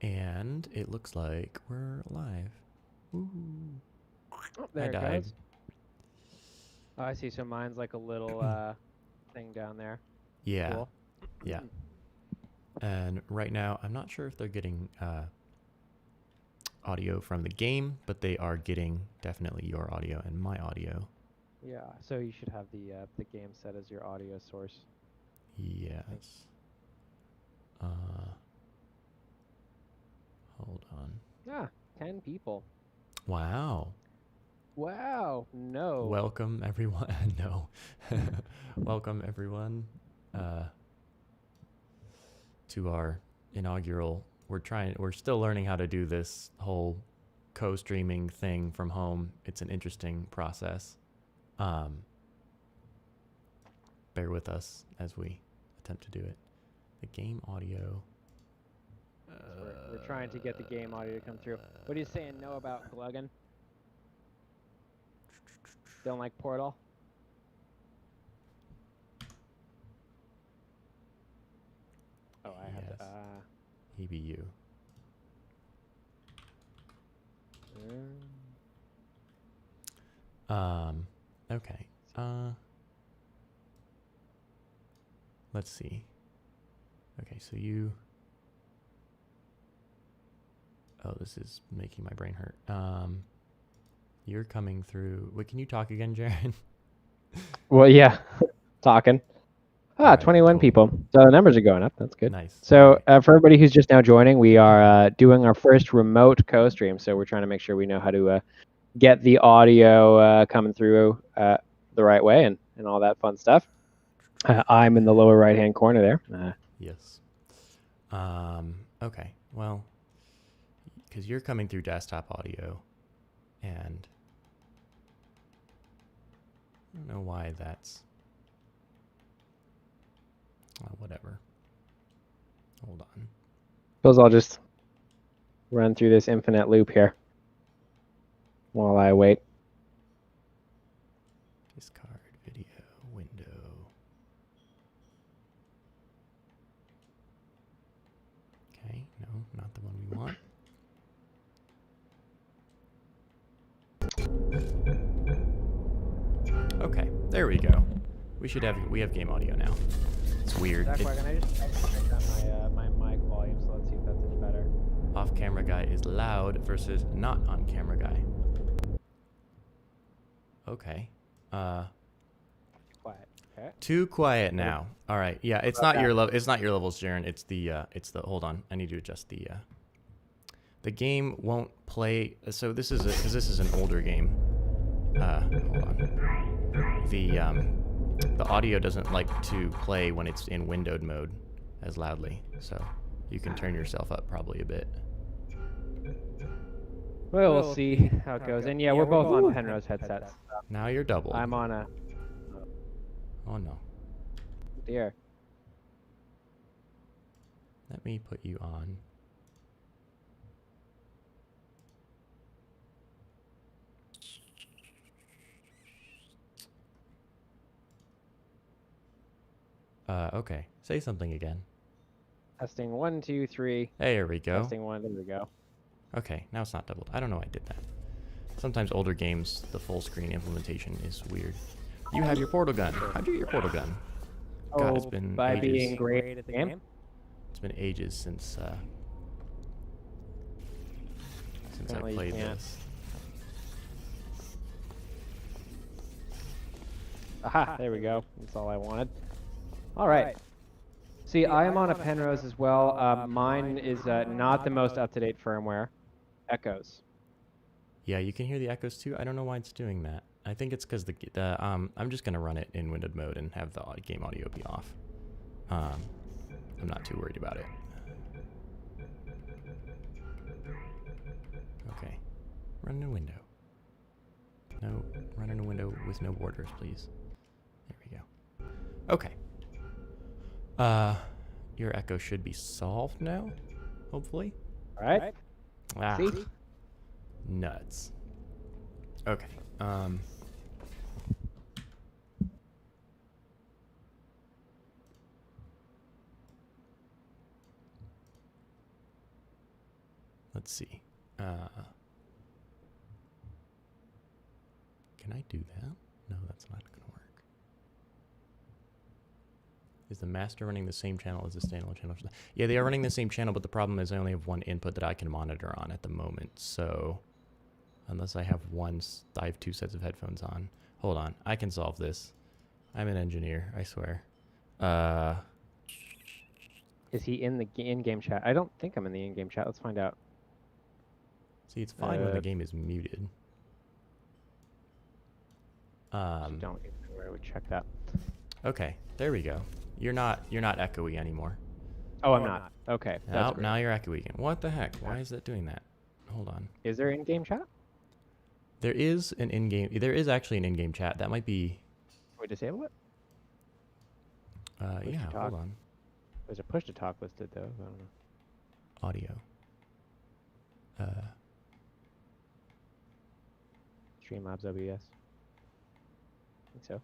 And it looks like we're live. Ooh. Oh, there I it died. goes. Oh, I see. So mine's like a little thing down there. Yeah. Cool. Yeah. And right now, I'm not sure if they're getting audio from the game, but they are getting definitely your audio and my audio. Yeah. So you should have the game set as your audio source. Yes. Hold on. Ah, 10 people. Wow. Wow. No. Welcome everyone. No. Welcome everyone to our inaugural. We're still learning how to do this whole co-streaming thing from home. It's an interesting process. Bear with us as we attempt to do it. The game audio. So we're trying to get the game audio to come through. What are you saying no about Gluggen? Don't like PRtal? Oh, I have to. EBU. Okay. Let's see. Okay, so you. Oh, this is making my brain hurt. You're coming through. Wait, can you talk again, Jared? Well, yeah. Talking. Ah, Alright, 21 cool. people. So the numbers are going up. That's good. Nice. So for everybody who's just now joining, we are doing our first remote co-stream. So we're trying to make sure we know how to get the audio coming through the right way and all that fun stuff. I'm in the lower right-hand corner there. Yes. Okay. Well, because you're coming through desktop audio, and I don't know why that's. Whatever. Hold on. Suppose I'll just run through this infinite loop here while I wait. Discard video window. Okay, no, not the one we want. Okay, there we go. We have game audio now. It's weird. Can I just check on my mic volume? So let's see if that's any better. Off-camera guy is loud versus not on-camera guy. Okay. Quiet. Okay. Too quiet now. All right. Yeah, it's not your level. It's not your levels, Jaren. It's the. Hold on. I need to adjust the. The game won't play. So this is because this is an older game. Hold on. The audio doesn't like to play when it's in windowed mode as loudly. So you can turn yourself up probably a bit. Well, we'll see how it goes. And yeah, we're both on Penrose headsets. Now you're double. I'm on a. Oh no. Dear. Let me put you on. Okay. Say something again. Testing 1, 2, 3. There we go. Testing 1. There we go. Okay, now it's not doubled. I don't know why I did that. Sometimes older games, the full screen implementation is weird. You have your portal gun. How'd you get your portal gun? God, it's been by ages. being great at the game. It's been ages since Apparently I played you can't. this. Aha, there we go. That's all I wanted. All right. See, I am on a Penrose as well. Mine is not the most up-to-date firmware. Echoes. Yeah, you can hear the echoes too. I don't know why it's doing that. I think it's because I'm just gonna run it in windowed mode and have the game audio be off. I'm not too worried about it. Okay, run in a window. No, run in a window with no borders, please. There we go. Okay. Your echo should be solved now, hopefully. All right. Ah, See? nuts. Okay. let's see. Can I do that? No, that's not going to work. Is the master running the same channel as the standalone channel? Yeah, they are running the same channel, but the problem is I only have one input that I can monitor on at the moment. So unless I have I have two sets of headphones on. Hold on, I can solve this. I'm an engineer, I swear. Is he in the in-game chat? I don't think I'm in the in-game chat. Let's find out. See, it's fine when the game is muted. Don't even know where I would check that. Okay, there we go. You're not echoey anymore. Oh, I'm not. Okay. Now you're echoey again. What the heck? Why is that doing that? Hold on. Is there in-game chat? There is actually an in-game chat. That might be. Can we disable it? Yeah, hold on. There's a push to talk listed though. I don't know. Audio. Streamlabs OBS. I think so. What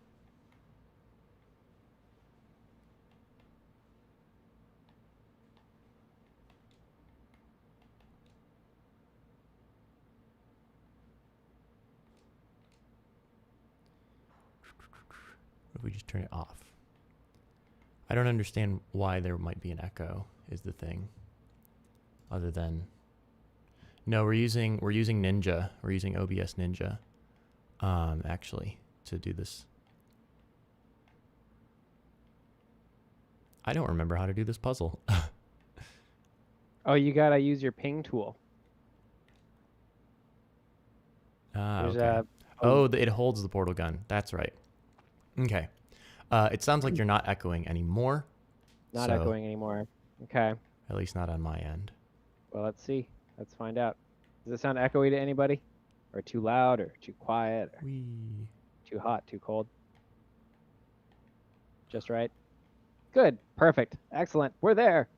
if we just turn it off? I don't understand why there might be an echo, is the thing. Other than... No, we're using Ninja. We're using OBS Ninja, actually, to do this. I don't remember how to do this puzzle. Oh, you gotta use your ping tool. Okay. It holds the portal gun. That's right. Okay. It sounds like you're not echoing anymore. Not echoing anymore. Okay. At least not on my end. Well, let's see. Let's find out. Does it sound echoey to anybody? Or too loud, or too quiet, or too hot, too cold? Just right? Good. Perfect. Excellent. We're there.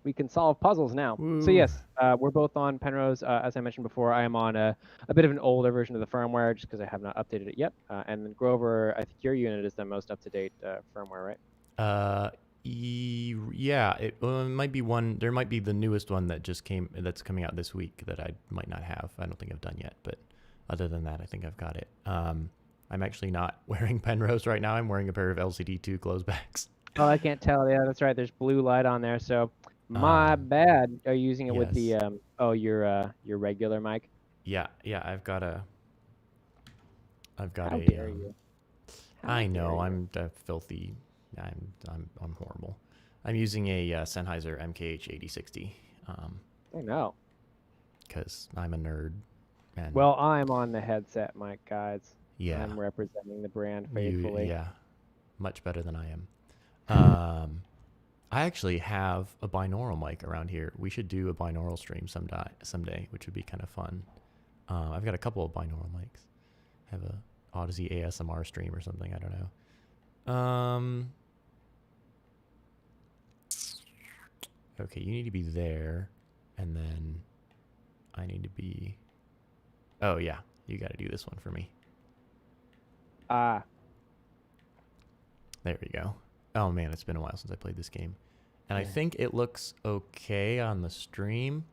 We can solve puzzles now. Woo. So yes, we're both on Penrose. As I mentioned before, I am on a bit of an older version of the firmware just because I have not updated it yet. And then Grover, I think your unit is the most up-to-date firmware, right? Yeah, it might be one. There might be the newest one that just that's coming out this week that I might not have. I don't think I've done yet, but other than that, I think I've got it. I'm actually not wearing Penrose right now. I'm wearing a pair of LCD2 closebacks. Oh, I can't tell. Yeah, that's right. There's blue light on there, so my bad. Are you using it with the your regular mic? Yeah, I've got a. How dare you? I know I'm filthy. I'm horrible. I'm using a Sennheiser MKH8060. I know. Because I'm a nerd. And well, I'm on the headset mic, guys. Yeah. I'm representing the brand faithfully. Yeah. Much better than I am. I actually have a binaural mic around here. We should do a binaural stream someday, which would be kind of fun. I've got a couple of binaural mics. I have a Audeze ASMR stream or something. I don't know. Okay, you need to be there, and then I need to be... Oh, yeah. You got to do this one for me. There we go. Oh, man, it's been a while since I played this game. And I think it looks okay on the stream,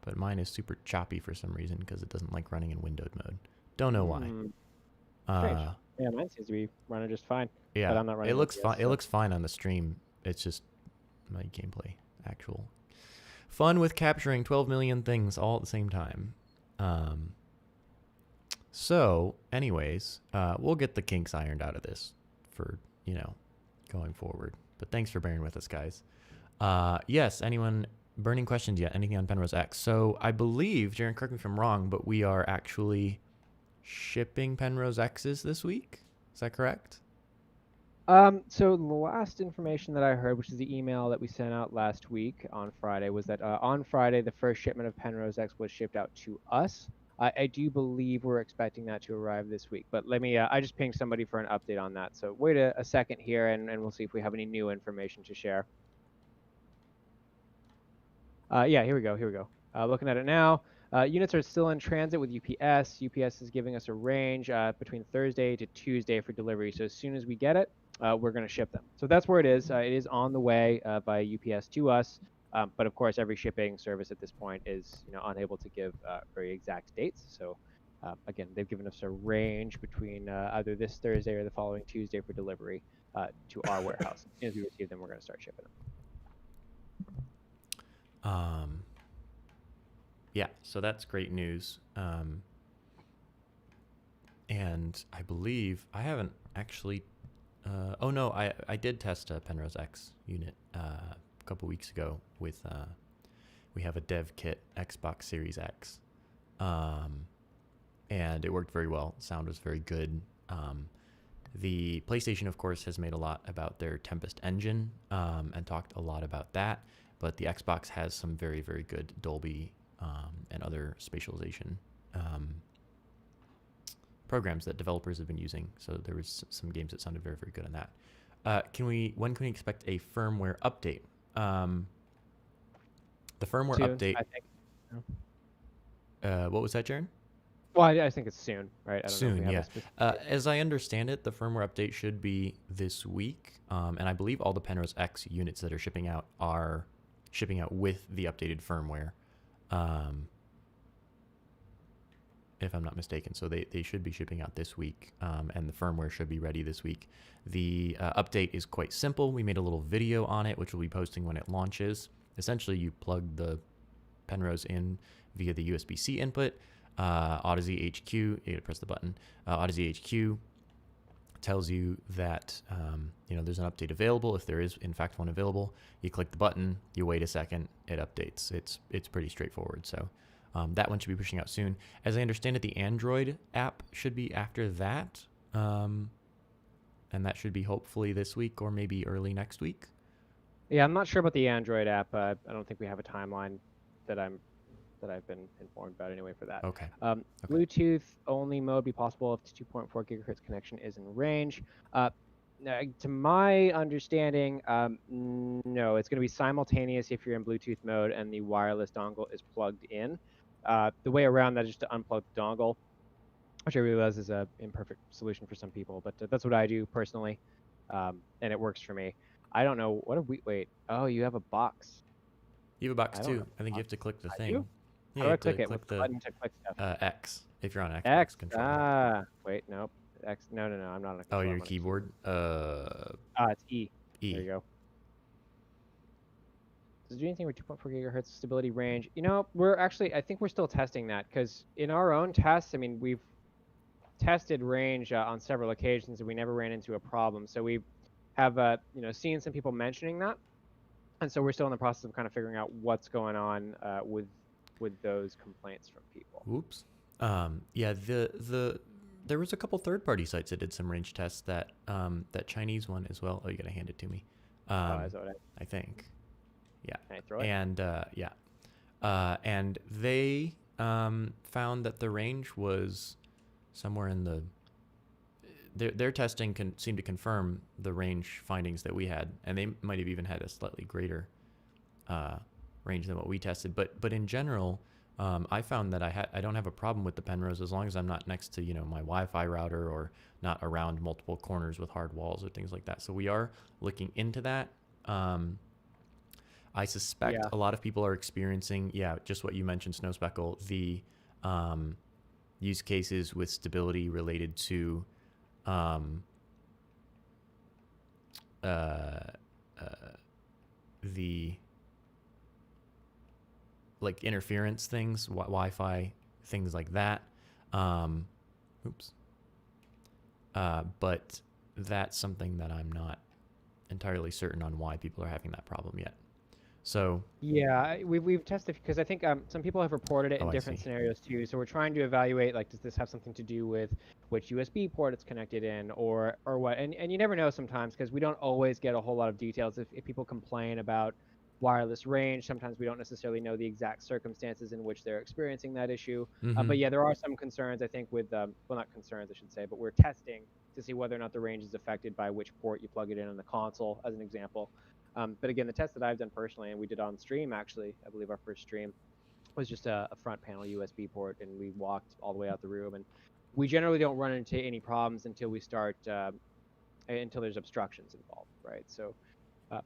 but mine is super choppy for some reason because it doesn't like running in windowed mode. Don't know why. Strange. Yeah, mine seems to be running just fine. Yeah, but I'm not running it looks fine. so. It looks fine on the stream. It's just my gameplay. Actual fun with capturing 12 million things all at the same time. So, anyways, we'll get the kinks ironed out of this for, going forward. But thanks for bearing with us, guys. Yes, anyone burning questions yet? Anything on Penrose X? So, I believe, Jaren, correct me if I'm wrong, but we are shipping Penrose X's this week. Is that correct? So the last information that I heard, which is the email that we sent out last week on Friday, was that on Friday, the first shipment of Penrose X was shipped out to us. I do believe we're expecting that to arrive this week, but let me, I just pinged somebody for an update on that. So wait a second here, and we'll see if we have any new information to share. Yeah, here we go. Looking at it now. Units are still in transit with UPS. UPS is giving us a range between Thursday to Tuesday for delivery. So as soon as we get it, we're going to ship them. So that's where it is. It is on the way by UPS to us. But of course, every shipping service at this point is unable to give very exact dates. So again, they've given us a range between either this Thursday or the following Tuesday for delivery to our warehouse. As soon as we receive them, we're going to start shipping them. Yeah, so that's great news. And I believe I haven't actually. Oh no, I did test a Penrose X unit a couple weeks ago with. We have a dev kit Xbox Series X, and it worked very well. Sound was very good. The PlayStation, of course, has made a lot about their Tempest engine and talked a lot about that. But the Xbox has some very, very good Dolby and other spatialization programs that developers have been using. So there was some games that sounded very, very good on that. When can we expect a firmware update? The firmware Soon, update. I think. What was that, Jaron? Well, I think it's soon, right? I don't know if Soon, we have yeah. a specific As I understand it, the firmware update should be this week, and I believe all the Penrose X units that are shipping out with the updated firmware, if I'm not mistaken. So they should be shipping out this week, and the firmware should be ready this week. The update is quite simple. We made a little video on it, which we'll be posting when it launches. Essentially, you plug the Penrose in via the USB-C input. Audeze HQ, you gotta press the button. Audeze HQ tells you that there's an update available. If there is in fact one available, you click the button, you wait a second, it updates. It's pretty straightforward. So that one should be pushing out soon. As I understand it, the Android app should be after that, and that should be hopefully this week or maybe early next week. Yeah, I'm not sure about the Android app. I don't think we have a timeline that I've been informed about anyway for that. Okay. Bluetooth only mode be possible if the 2.4 gigahertz connection is in range. To my understanding, no, it's going to be simultaneous if you're in Bluetooth mode and the wireless dongle is plugged in. The way around that is just to unplug the dongle, which I realize is an imperfect solution for some people, but that's what I do personally, and it works for me. I don't know. Wait. Oh, you have a box. You have a box too. I think you have to click the thing. Do? Yeah, How do I you have click to it? What's the button to click stuff? X if you're on Xbox X. controller. Wait, nope. X. No, I'm not on a Oh, controller. your keyboard. It's E. E. There you go. Does it do anything with 2.4 gigahertz stability range? I think we're still testing that because in our own tests, I mean, we've tested range on several occasions and we never ran into a problem. So we have, seen some people mentioning that. And so we're still in the process of kind of figuring out what's going on with those complaints from people. Oops. Yeah, there was a couple third-party sites that did some range tests. That Chinese one as well. Oh, you gotta hand it to me. Is that what I think. Yeah. Can I throw it? And and they found that the range was somewhere in the. Their testing seemed to confirm the range findings that we had, and they might have even had a slightly greater range than what we tested. But in general, I found that I don't have a problem with the Penrose as long as I'm not next to my Wi-Fi router or not around multiple corners with hard walls or things like that. So we are looking into that. I suspect a lot of people are experiencing just what you mentioned, Snowspeckle, the use cases with stability related to the like interference things, Wi-Fi things like that. But that's something that I'm not entirely certain on why people are having that problem yet. So yeah, we've tested because I think some people have reported it in different scenarios too. So we're trying to evaluate does this have something to do with which USB port it's connected in or what? And you never know sometimes because we don't always get a whole lot of details. If people complain about wireless range, sometimes we don't necessarily know the exact circumstances in which they're experiencing that issue. But yeah, there are some concerns I think with well, not concerns I should say, but we're testing to see whether or not the range is affected by which port you plug it in on the console, as an example. But again, the test that I've done personally, and we did on stream actually, I believe our first stream, was just a front panel USB port, and we walked all the way out the room. And we generally don't run into any problems until we start, until there's obstructions involved, right? So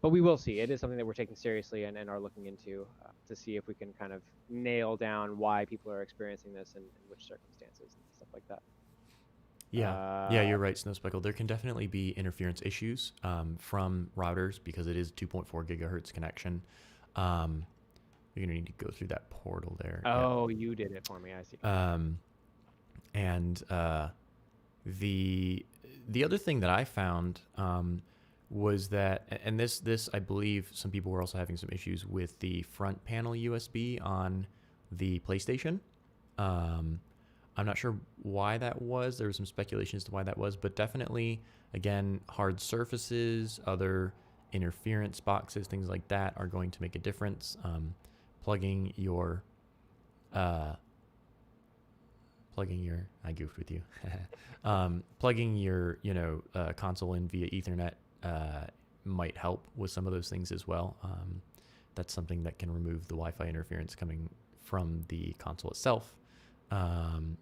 But we will see. It is something that we're taking seriously and are looking into to see if we can kind of nail down why people are experiencing this and which circumstances and stuff like that. Yeah, you're right, Snowspeckle. There can definitely be interference issues from routers because it is 2.4 gigahertz connection. You're gonna need to go through that portal there. Oh, yeah. You did it for me. I see. And the other thing that I found was that, and this I believe some people were also having some issues with the front panel USB on the PlayStation. I'm not sure why that was. There was some speculation as to why that was, but definitely, again, hard surfaces, other interference boxes, things like that are going to make a difference. Plugging your, I goofed with you. Plugging your, console in via Ethernet might help with some of those things as well. That's something that can remove the Wi-Fi interference coming from the console itself.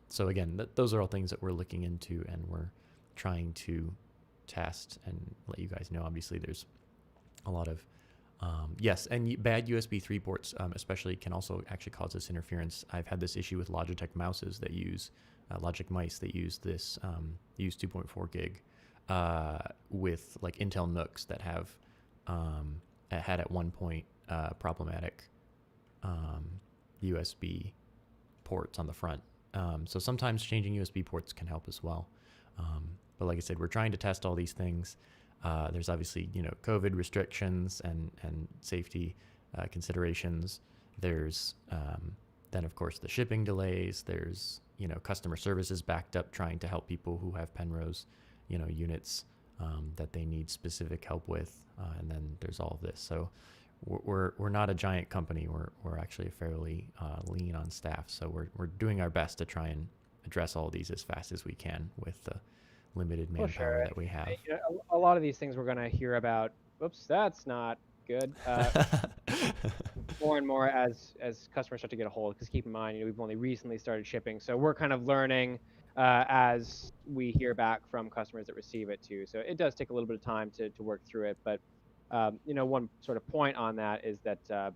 So again, those are all things that we're looking into and we're trying to test and let you guys know. Obviously, there's a lot of yes, and bad USB 3 ports especially can also actually cause this interference. I've had this issue with Logitech mouses that use Logic mice that use this use 2.4 gig with like Intel Nooks that have had at one point problematic USB ports on the front. So sometimes changing USB ports can help as well. But like I said, we're trying to test all these things. There's obviously, COVID restrictions and safety considerations. There's then, of course, the shipping delays. There's, customer services backed up trying to help people who have Penrose, units that they need specific help with. And then there's all of this. So we're not a giant company. We're actually fairly lean on staff. So we're doing our best to try and address all of these as fast as we can with the limited manpower that we have. A lot of these things we're going to hear about. Oops, that's not good. More and more as customers start to get a hold. Because keep in mind, we've only recently started shipping, so we're kind of learning as we hear back from customers that receive it too. So it does take a little bit of time to work through it. But one sort of point on that is that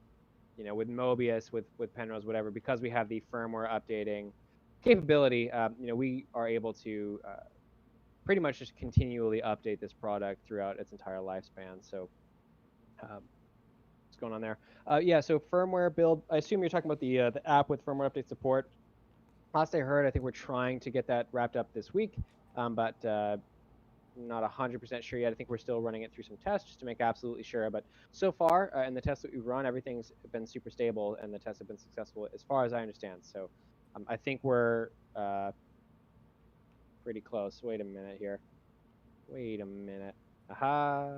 with Mobius, with Penrose, whatever, because we have the firmware updating capability, we are able to pretty much just continually update this product throughout its entire lifespan. So what's going on there? So firmware build, I assume you're talking about the app with firmware update support. Last I heard, I think we're trying to get that wrapped up this week, but not 100% sure yet. I think we're still running it through some tests just to make absolutely sure. But so far, in the tests that we've run, everything's been super stable and the tests have been successful as far as I understand. So I think we're pretty close. Wait a minute here. Wait a minute. Aha.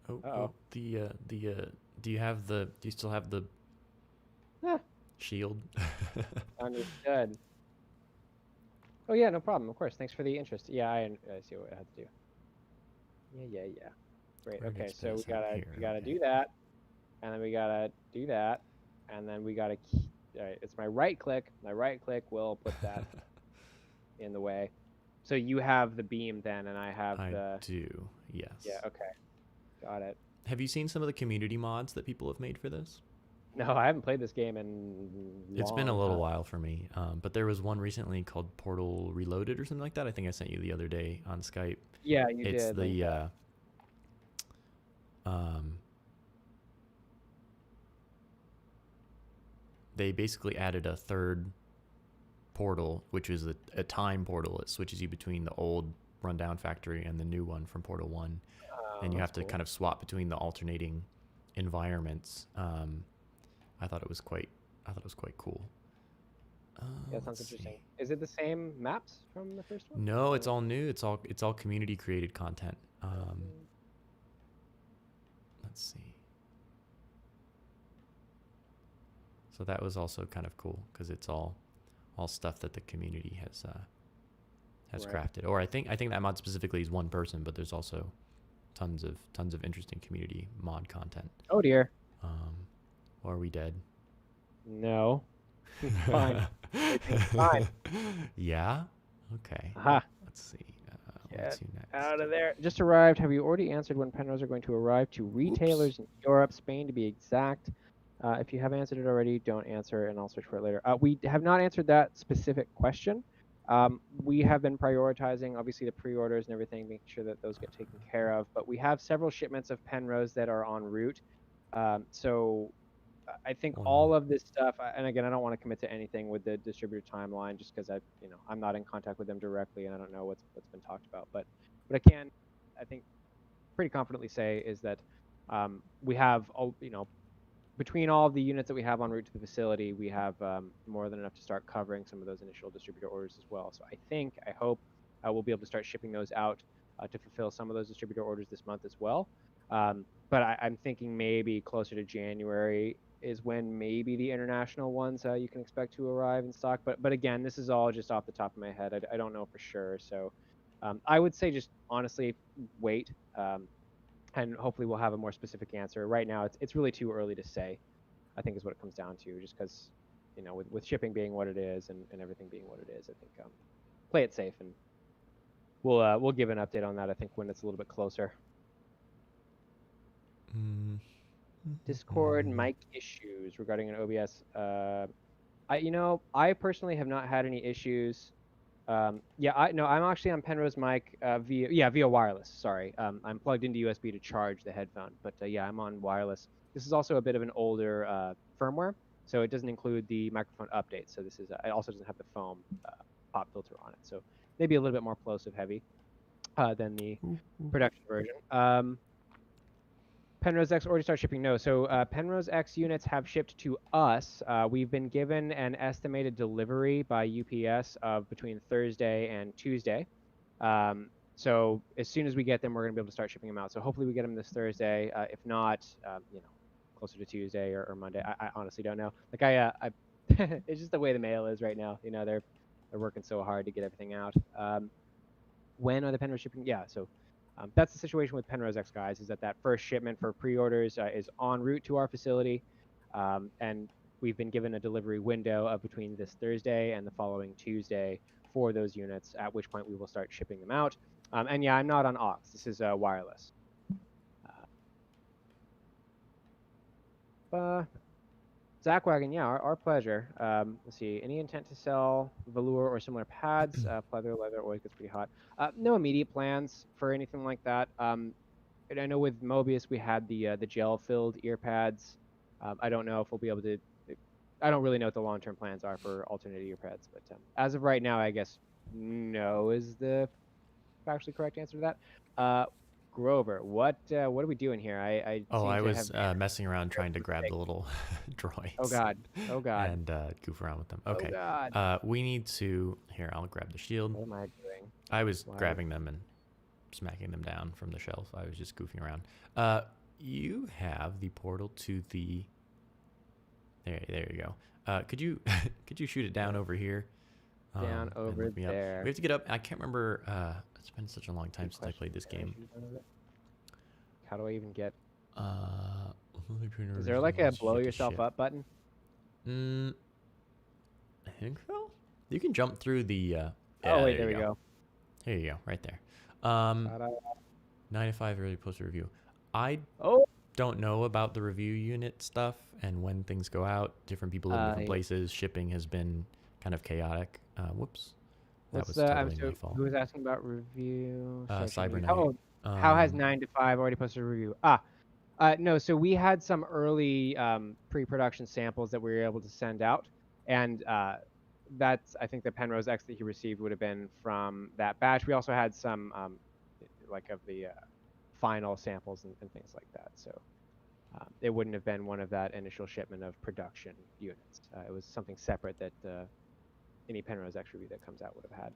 Oh, do you still have the shield? Understood. Oh yeah, no problem. Of course. Thanks for the interest. Yeah, I see what I had to do. Yeah. Great. Okay, so we gotta do that, and then we gotta do that, and then we gotta. All right, it's my right click. My right click will put that in the way. So you have the beam then, and I have I do. Yes. Yeah. Okay. Got it. Have you seen some of the community mods that people have made for this? No, I haven't played this game in It's been a little while for me, but there was one recently called PRtal Reloaded or something like that. I think I sent you the other day on Skype. Yeah, you did. It's the they basically added a third portal, which is a time portal. It switches you between the old rundown factory and the new one from PRtal 1, and you have to kind of swap between the alternating environments. I thought it was quite cool. Yeah, sounds interesting. Is it the same maps from the first one? No, it's all new. It's all community created content. Let's see. So that was also kind of cool because it's all stuff that the community has crafted. Or I think that mod specifically is one person, but there's also tons of interesting community mod content. Oh dear. Or are we dead? No. Fine. Everything's fine. Yeah? Okay. Aha. Let's see. Get to next? out of there. Just arrived. Have you already answered when Penrose are going to arrive to retailers in Europe, Spain to be exact? If you have answered it already, don't answer, and I'll search for it later. We have not answered that specific question. We have been prioritizing, obviously, the pre-orders and everything, making sure that those get taken care of. But we have several shipments of Penrose that are en route. So I think all of this stuff, and again, I don't want to commit to anything with the distributor timeline, just because I'm not in contact with them directly, and I don't know what's been talked about. But what I can, I think, pretty confidently say is that we have, between all of the units that we have en route to the facility, we have more than enough to start covering some of those initial distributor orders as well. So I hope we'll be able to start shipping those out to fulfill some of those distributor orders this month as well. But I'm thinking maybe closer to January is when maybe the international ones you can expect to arrive in stock. But again, this is all just off the top of my head. I don't know for sure. So I would say just honestly wait, and hopefully we'll have a more specific answer. Right now, it's really too early to say, I think is what it comes down to, just because, with shipping being what it is and everything being what it is, I think play it safe, and we'll give an update on that, I think, when it's a little bit closer. Discord mic issues regarding an OBS. I personally have not had any issues. I'm actually on Penrose mic via wireless. Sorry, I'm plugged into USB to charge the headphone, but I'm on wireless. This is also a bit of an older firmware, so it doesn't include the microphone update. So this is it also doesn't have the foam pop filter on it, so maybe a little bit more plosive heavy than the production version. Penrose X already started shipping? No. So Penrose X units have shipped to us. We've been given an estimated delivery by UPS of between Thursday and Tuesday. So as soon as we get them, we're going to be able to start shipping them out. So hopefully we get them this Thursday. If not, closer to Tuesday or Monday. I honestly don't know. Like it's just the way the mail is right now. They're working so hard to get everything out. When are the Penrose shipping? Yeah. So. That's the situation with Penrose X, guys, is that first shipment for pre-orders is en route to our facility, and we've been given a delivery window of between this Thursday and the following Tuesday for those units, at which point we will start shipping them out. And I'm not on aux. This is wireless. Zachwagon, our pleasure. Let's see. Any intent to sell velour or similar pads? Pleather leather always gets pretty hot. No immediate plans for anything like that. And I know with Mobius we had the gel-filled ear pads. I don't know if we'll be able to. I don't really know what the long-term plans are for alternate ear pads, but as of right now, I guess no is the factually correct answer to that. Grover, what are we doing here? I was messing around trying to grab the little droids. Oh god. And goof around with them. Okay. Oh god. We need to. Here, I'll grab the shield. What am I doing? I was grabbing them and smacking them down from the shelf. I was just goofing around. You have the portal to the. There you go. Could you shoot it down over here? Down over there. We have to get up. I can't remember. It's been such a long time since I played this game. How do I even get? Is there like a blow yourself up button? I think so. You can jump through the. Oh wait, there we go. Here you go, right there. 95 early poster review. I don't know about the review unit stuff and when things go out. Different people in different places. Shipping has been kind of chaotic. Whoops. That was totally my fault. Who was asking about review? Cyberknight. How has 9 to 5 already posted a review? No. So we had some early pre-production samples that we were able to send out, and that's I think the Penrose X that he received would have been from that batch. We also had some of the final samples and things like that. So it wouldn't have been one of that initial shipment of production units. It was something separate that any Penrose X review that comes out would have had.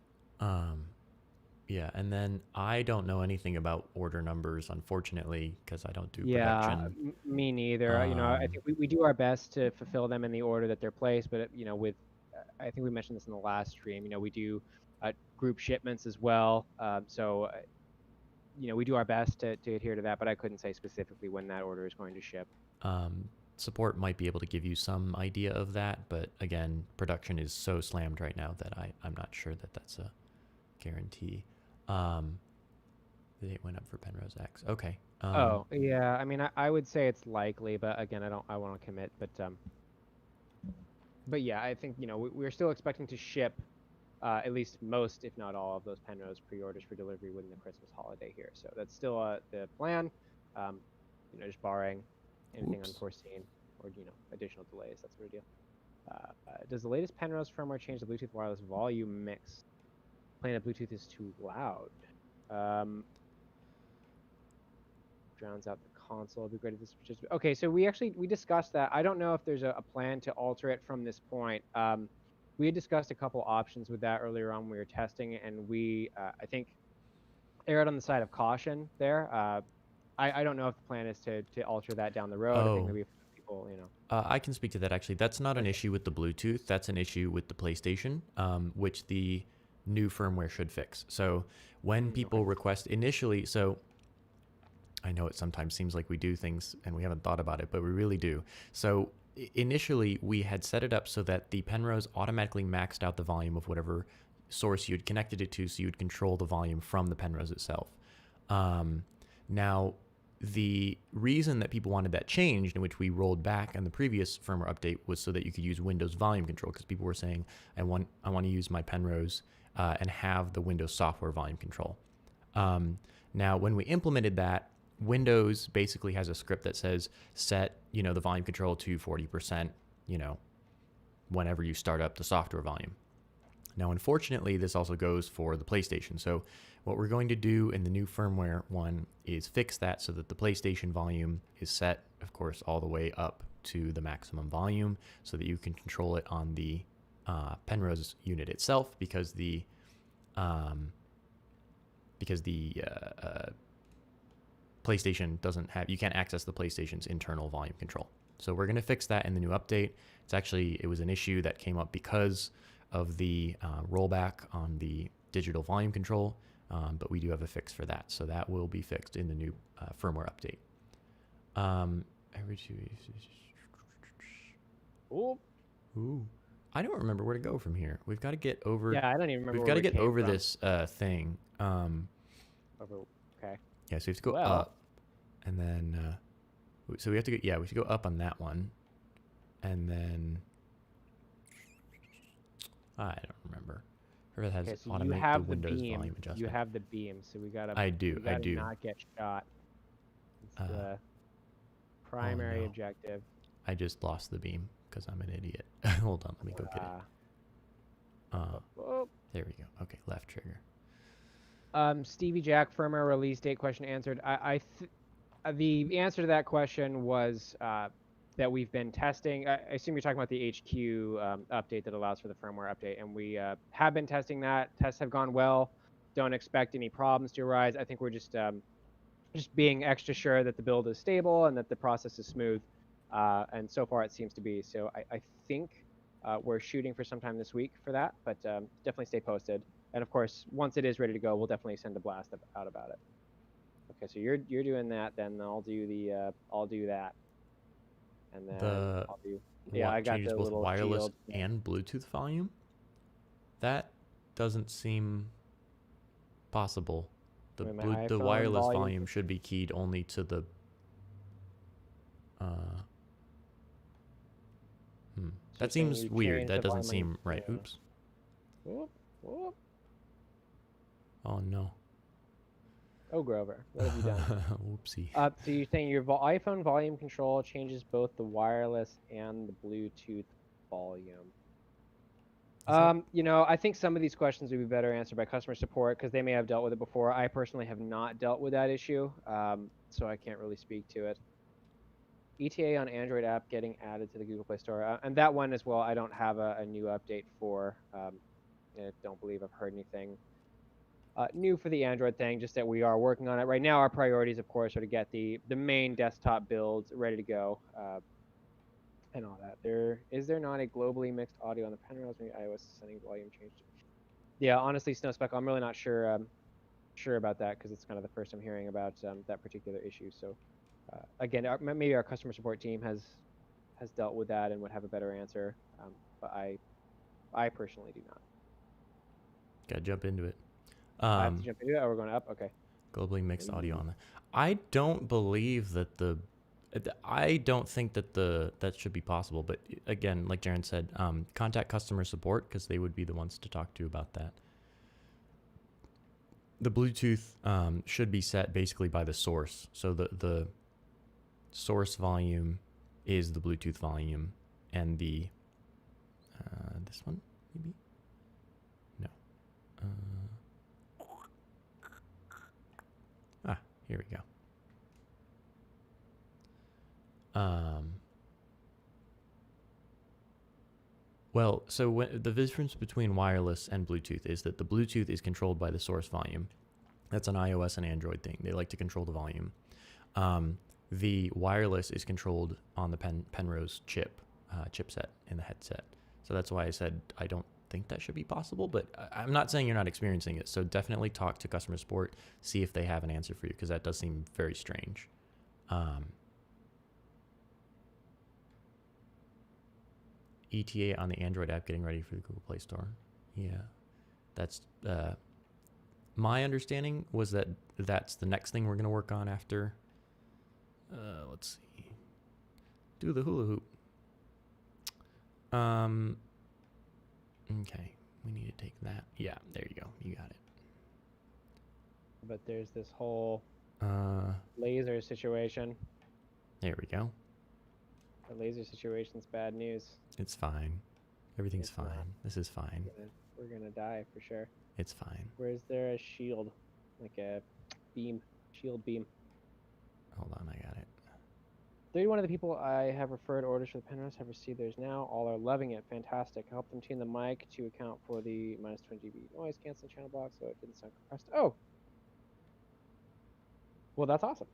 Yeah, and then I don't know anything about order numbers, unfortunately, because I don't do production. Yeah, me neither. I think we do our best to fulfill them in the order that they're placed, but with I think we mentioned this in the last stream. We do group shipments as well. So we do our best to adhere to that, but I couldn't say specifically when that order is going to ship. Support might be able to give you some idea of that, but again, production is so slammed right now that I'm not sure that that's a guarantee. The date went up for Penrose X. Okay. Oh, yeah. I mean, I would say it's likely, but again, I want to commit. But yeah, I think, we're still expecting to ship at least most, if not all, of those Penrose pre-orders for delivery within the Christmas holiday here. So that's still the plan. Just barring anything Oops. unforeseen or additional delays, that sort of deal. Does the latest Penrose firmware change the Bluetooth wireless volume mix? Playing that Bluetooth is too loud. Drowns out the console. It'd be great if this was just okay. So we discussed that. I don't know if there's a plan to alter it from this point. We had discussed a couple options with that earlier on when we were testing, and we I think erred on the side of caution there. I don't know if the plan is to alter that down the road. I think maybe people, I can speak to that actually. That's not an issue with the Bluetooth. That's an issue with the PlayStation, which the new firmware should fix. So when people request initially, so I know it sometimes seems like we do things and we haven't thought about it, but we really do. So initially we had set it up so that the Penrose automatically maxed out the volume of whatever source you'd connected it to, so you'd control the volume from the Penrose itself. Now, the reason that people wanted that changed, in which we rolled back in the previous firmware update, was so that you could use Windows volume control, because people were saying, I want to use my Penrose and have the Windows software volume control. Now, when we implemented that, Windows basically has a script that says set, the volume control to 40%, whenever you start up the software volume. Now, unfortunately, this also goes for the PlayStation. So what we're going to do in the new firmware one is fix that so that the PlayStation volume is set, of course, all the way up to the maximum volume so that you can control it on the Penrose unit itself, because the PlayStation doesn't have, you can't access the PlayStation's internal volume control. So we're going to fix that in the new update. It was an issue that came up because of the rollback on the digital volume control, but we do have a fix for that. So that will be fixed in the new firmware update. Ooh. I don't remember where to go from here. We've got to get over. Yeah, I don't even remember. We've got to get over this thing. Okay. Yeah, so we have to go up, and then so we have to go. Yeah, we should go up on that one, and then I don't remember. It has okay, so automate you have the Windows beam. volume adjustment. You have the beam, so we gotta. I do. Not get shot. It's the primary objective. I just lost the beam because I'm an idiot. Hold on, let me go get it. There we go. Okay, left trigger. Stevie Jack, firmware release date question answered. The answer to that question was that we've been testing. I assume you're talking about the HQ update that allows for the firmware update, and we have been testing that. Tests have gone well. Don't expect any problems to arise. I think we're just being extra sure that the build is stable and that the process is smooth. And so far it seems to be. So I think we're shooting for sometime this week for that, but definitely stay posted. And of course, once it is ready to go, we'll definitely send a blast out about it. Okay, so you're doing that, then I'll do that, and then I'll do. Yeah, I got the both little wireless shield. and Bluetooth volume. That doesn't seem possible. The wireless volume should be keyed only to the. That seems weird. That doesn't seem right. Yeah. Oops. Whoop, whoop. Oh no. Oh, Grover, what have you done? Whoopsie. So you're saying your iPhone volume control changes both the wireless and the Bluetooth volume. I think some of these questions would be better answered by customer support because they may have dealt with it before. I personally have not dealt with that issue, so I can't really speak to it. ETA on Android app getting added to the Google Play Store, and that one as well. I don't have a new update for. I don't believe I've heard anything new for the Android thing, just that we are working on it. Right now, our priorities, of course, are to get the main desktop builds ready to go and all that. Is there not a globally mixed audio on the Penrose when iOS setting volume changed? Yeah, honestly, Snowspeck, I'm really not sure about that because it's kind of the first I'm hearing about that particular issue. So again, maybe our customer support team has dealt with that and would have a better answer, but I personally do not. Gotta jump into it. I have to jump into it. Oh, we're going up. Okay. Globally mixed audio on that. I don't believe that I don't think that that should be possible. But again, like Jaren said, contact customer support because they would be the ones to talk to about that. The Bluetooth should be set basically by the source. So the source volume is the Bluetooth volume, and the this one maybe no. Here we go. Well, so the difference between wireless and Bluetooth is that the Bluetooth is controlled by the source volume. That's an iOS and Android thing. They like to control the volume. The wireless is controlled on the Penrose chipset in the headset. So that's why I said I don't think that should be possible, but I'm not saying you're not experiencing it. So definitely talk to customer support, see if they have an answer for you, because that does seem very strange. ETA on the Android app getting ready for the Google Play Store. Yeah, that's my understanding was that that's the next thing we're going to work on after. Let's see. Do the hula hoop. Okay, we need to take that. Yeah, there you go. You got it. But there's this whole laser situation. There we go. The laser situation's bad news. It's fine. Everything's fine. This is fine. We're gonna die for sure. It's fine. Where's there a shield? Like a beam. Shield beam. Hold on, I got it. 31 of the people I have referred orders for the Penrose have received theirs now. All are loving it. Fantastic. I helped them tune the mic to account for the minus 20 dB noise canceling channel block so it didn't sound compressed. Oh! Well, that's awesome.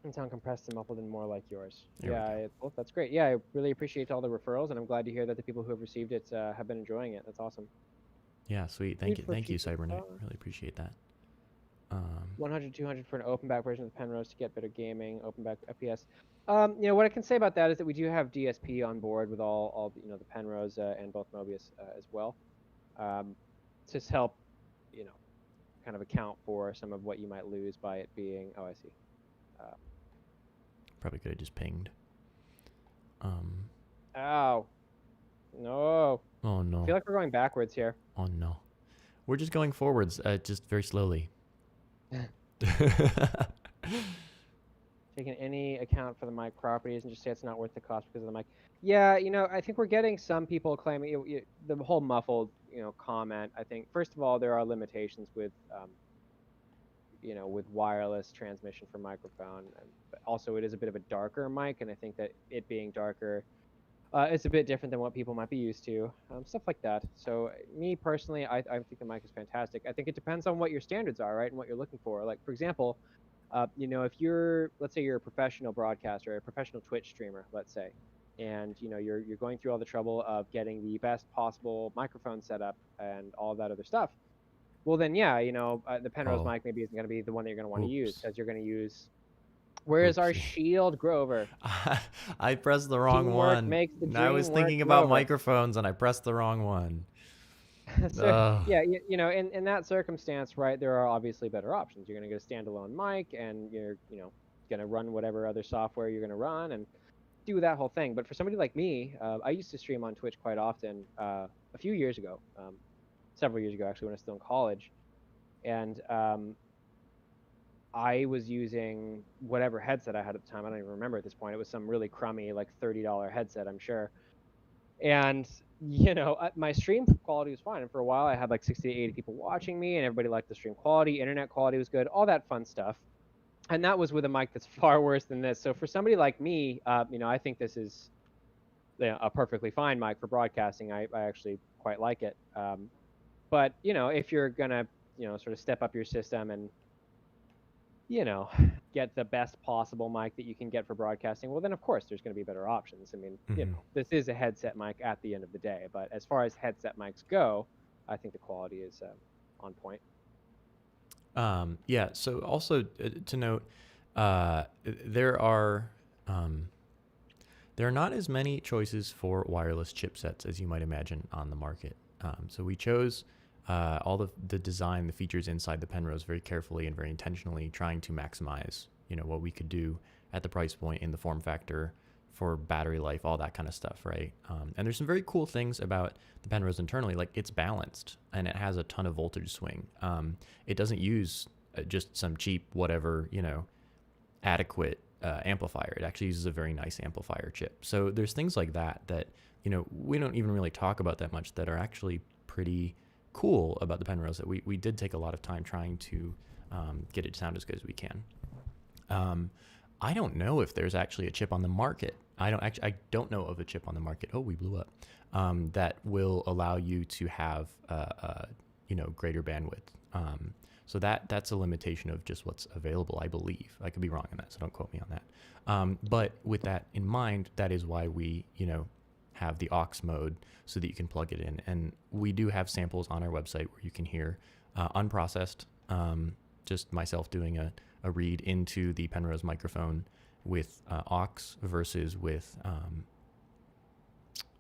It sound compressed and muffled and more like yours. Well, that's great. Yeah, I really appreciate all the referrals, and I'm glad to hear that the people who have received it have been enjoying it. That's awesome. Yeah, sweet. Thank you, Cybernet. Really appreciate that. 100, 200 for an open back version of the Penrose to get better gaming. Open back FPS. What I can say about that is that we do have DSP on board with all the Penrose and both Mobius as well. To help, kind of account for some of what you might lose by it being. Oh, I see. Probably could have just pinged. Ow. No. Oh no. I feel like we're going backwards here. Oh no. We're just going forwards, just very slowly. Taking any account for the mic properties and just say it's not worth the cost because of the mic. Yeah, I think we're getting some people claiming the whole muffled, comment. I think first of all there are limitations with with wireless transmission for microphone, but also it is a bit of a darker mic, and I think that it being darker, it's a bit different than what people might be used to, stuff like that. So me personally, I think the mic is fantastic. I think it depends on what your standards are, right, and what you're looking for. Like for example, if let's say you're a professional broadcaster, a professional Twitch streamer, let's say, and you're going through all the trouble of getting the best possible microphone setup and all that other stuff. Well, then, yeah, the Penrose mic maybe isn't going to be the one that you're going to want to use, because you're going to use. Where's our shield, Grover? I pressed the wrong one. I was thinking about microphones, and I pressed the wrong one. So, yeah, in that circumstance, right, there are obviously better options. You're going to get a standalone mic, and you're, going to run whatever other software you're going to run, and do that whole thing. But for somebody like me, I used to stream on Twitch quite often a few years ago. Several years ago, actually, when I was still in college, and I was using whatever headset I had at the time. I don't even remember at this point. It was some really crummy, like $30 headset, I'm sure. And my stream quality was fine. And for a while, I had like 60 to 80 people watching me, and everybody liked the stream quality. Internet quality was good, all that fun stuff. And that was with a mic that's far worse than this. So for somebody like me, I think this is a perfectly fine mic for broadcasting. I actually quite like it. But, if you're going to, sort of step up your system and, get the best possible mic that you can get for broadcasting, well, then, of course, there's going to be better options. I mean, this is a headset mic at the end of the day. But as far as headset mics go, I think the quality is on point. Yeah, so also to note, there are not as many choices for wireless chipsets as you might imagine on the market. So we chose all the design, the features inside the Penrose very carefully and very intentionally, trying to maximize, what we could do at the price point, in the form factor, for battery life, all that kind of stuff, right? And there's some very cool things about the Penrose internally, like it's balanced and it has a ton of voltage swing. It doesn't use just some cheap whatever, adequate amplifier. It actually uses a very nice amplifier chip. So there's things like that we don't even really talk about that much, that are actually pretty cool about the Penrose, that we did take a lot of time trying to get it to sound as good as we can. I don't know if there's actually a chip on the market. I don't know of a chip on the market. Oh, we blew up. That will allow you to have greater bandwidth. So that's a limitation of just what's available, I believe. I could be wrong on that, so don't quote me on that. But with that in mind, that is why we have the aux mode, so that you can plug it in. And we do have samples on our website where you can hear unprocessed, just myself doing a read into the Penrose microphone with aux versus with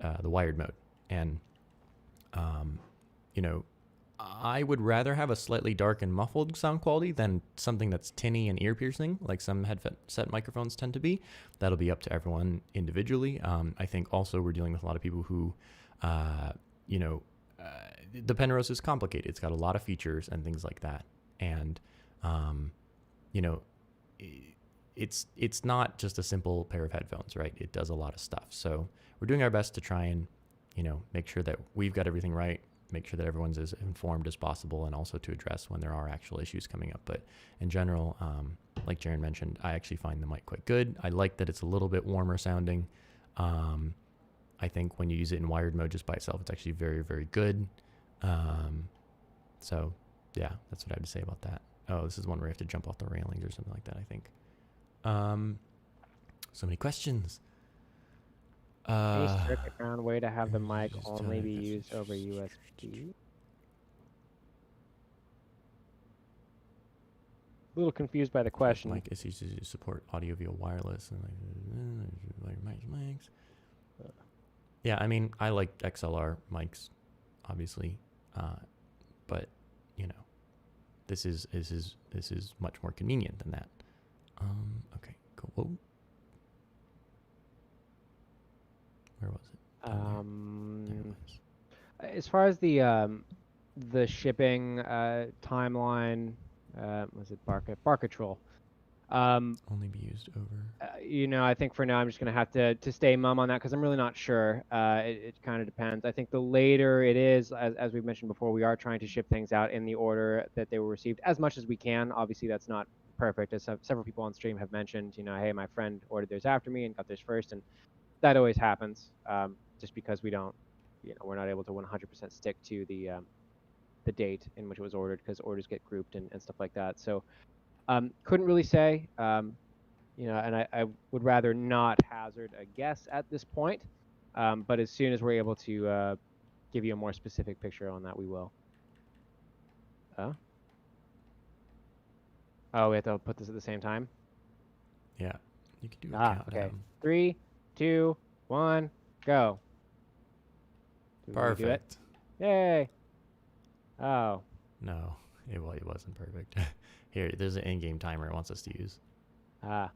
the wired mode. And I would rather have a slightly dark and muffled sound quality than something that's tinny and ear piercing, like some headset microphones tend to be. That'll be up to everyone individually. I think also we're dealing with a lot of people who, the Penrose is complicated. It's got a lot of features and things like that. And, it's not just a simple pair of headphones, right? It does a lot of stuff. So we're doing our best to try and, make sure that we've got everything right, make sure that everyone's as informed as possible, and also to address when there are actual issues coming up. But in general, like Jaron mentioned, I actually find the mic quite good. I like that it's a little bit warmer sounding. I think when you use it in wired mode just by itself, it's actually very, very good. So yeah, that's what I have to say about that. Oh, this is one where you have to jump off the railings or something like that, I think. So many questions. Any circuit ground way to have the mic only be used over USB? A little confused by the question. Mic is used to support audio via wireless and mics. Yeah, I mean, I like XLR mics, obviously, but this is much more convenient than that. Okay, cool. Whoa. Where was it? There it was. As far as the shipping timeline, was it PRtal? Only be used over. I think for now I'm just gonna have to stay mum on that, because I'm really not sure. It kind of depends. I think the later it is, as we've mentioned before, we are trying to ship things out in the order that they were received as much as we can. Obviously, that's not perfect, as several people on stream have mentioned. Hey, my friend ordered theirs after me and got theirs first, and that always happens. Just because we don't, we're not able to 100% stick to the date in which it was ordered, because orders get grouped and stuff like that. So couldn't really say. And I would rather not hazard a guess at this point. But as soon as we're able to give you a more specific picture on that, we will. Oh, we have to put this at the same time? Yeah, you can do a countdown. Okay. 3, 2, 1, go. Perfect. Do it? Yay. Oh. No, it wasn't perfect. Here, there's an in-game timer it wants us to use. Ah.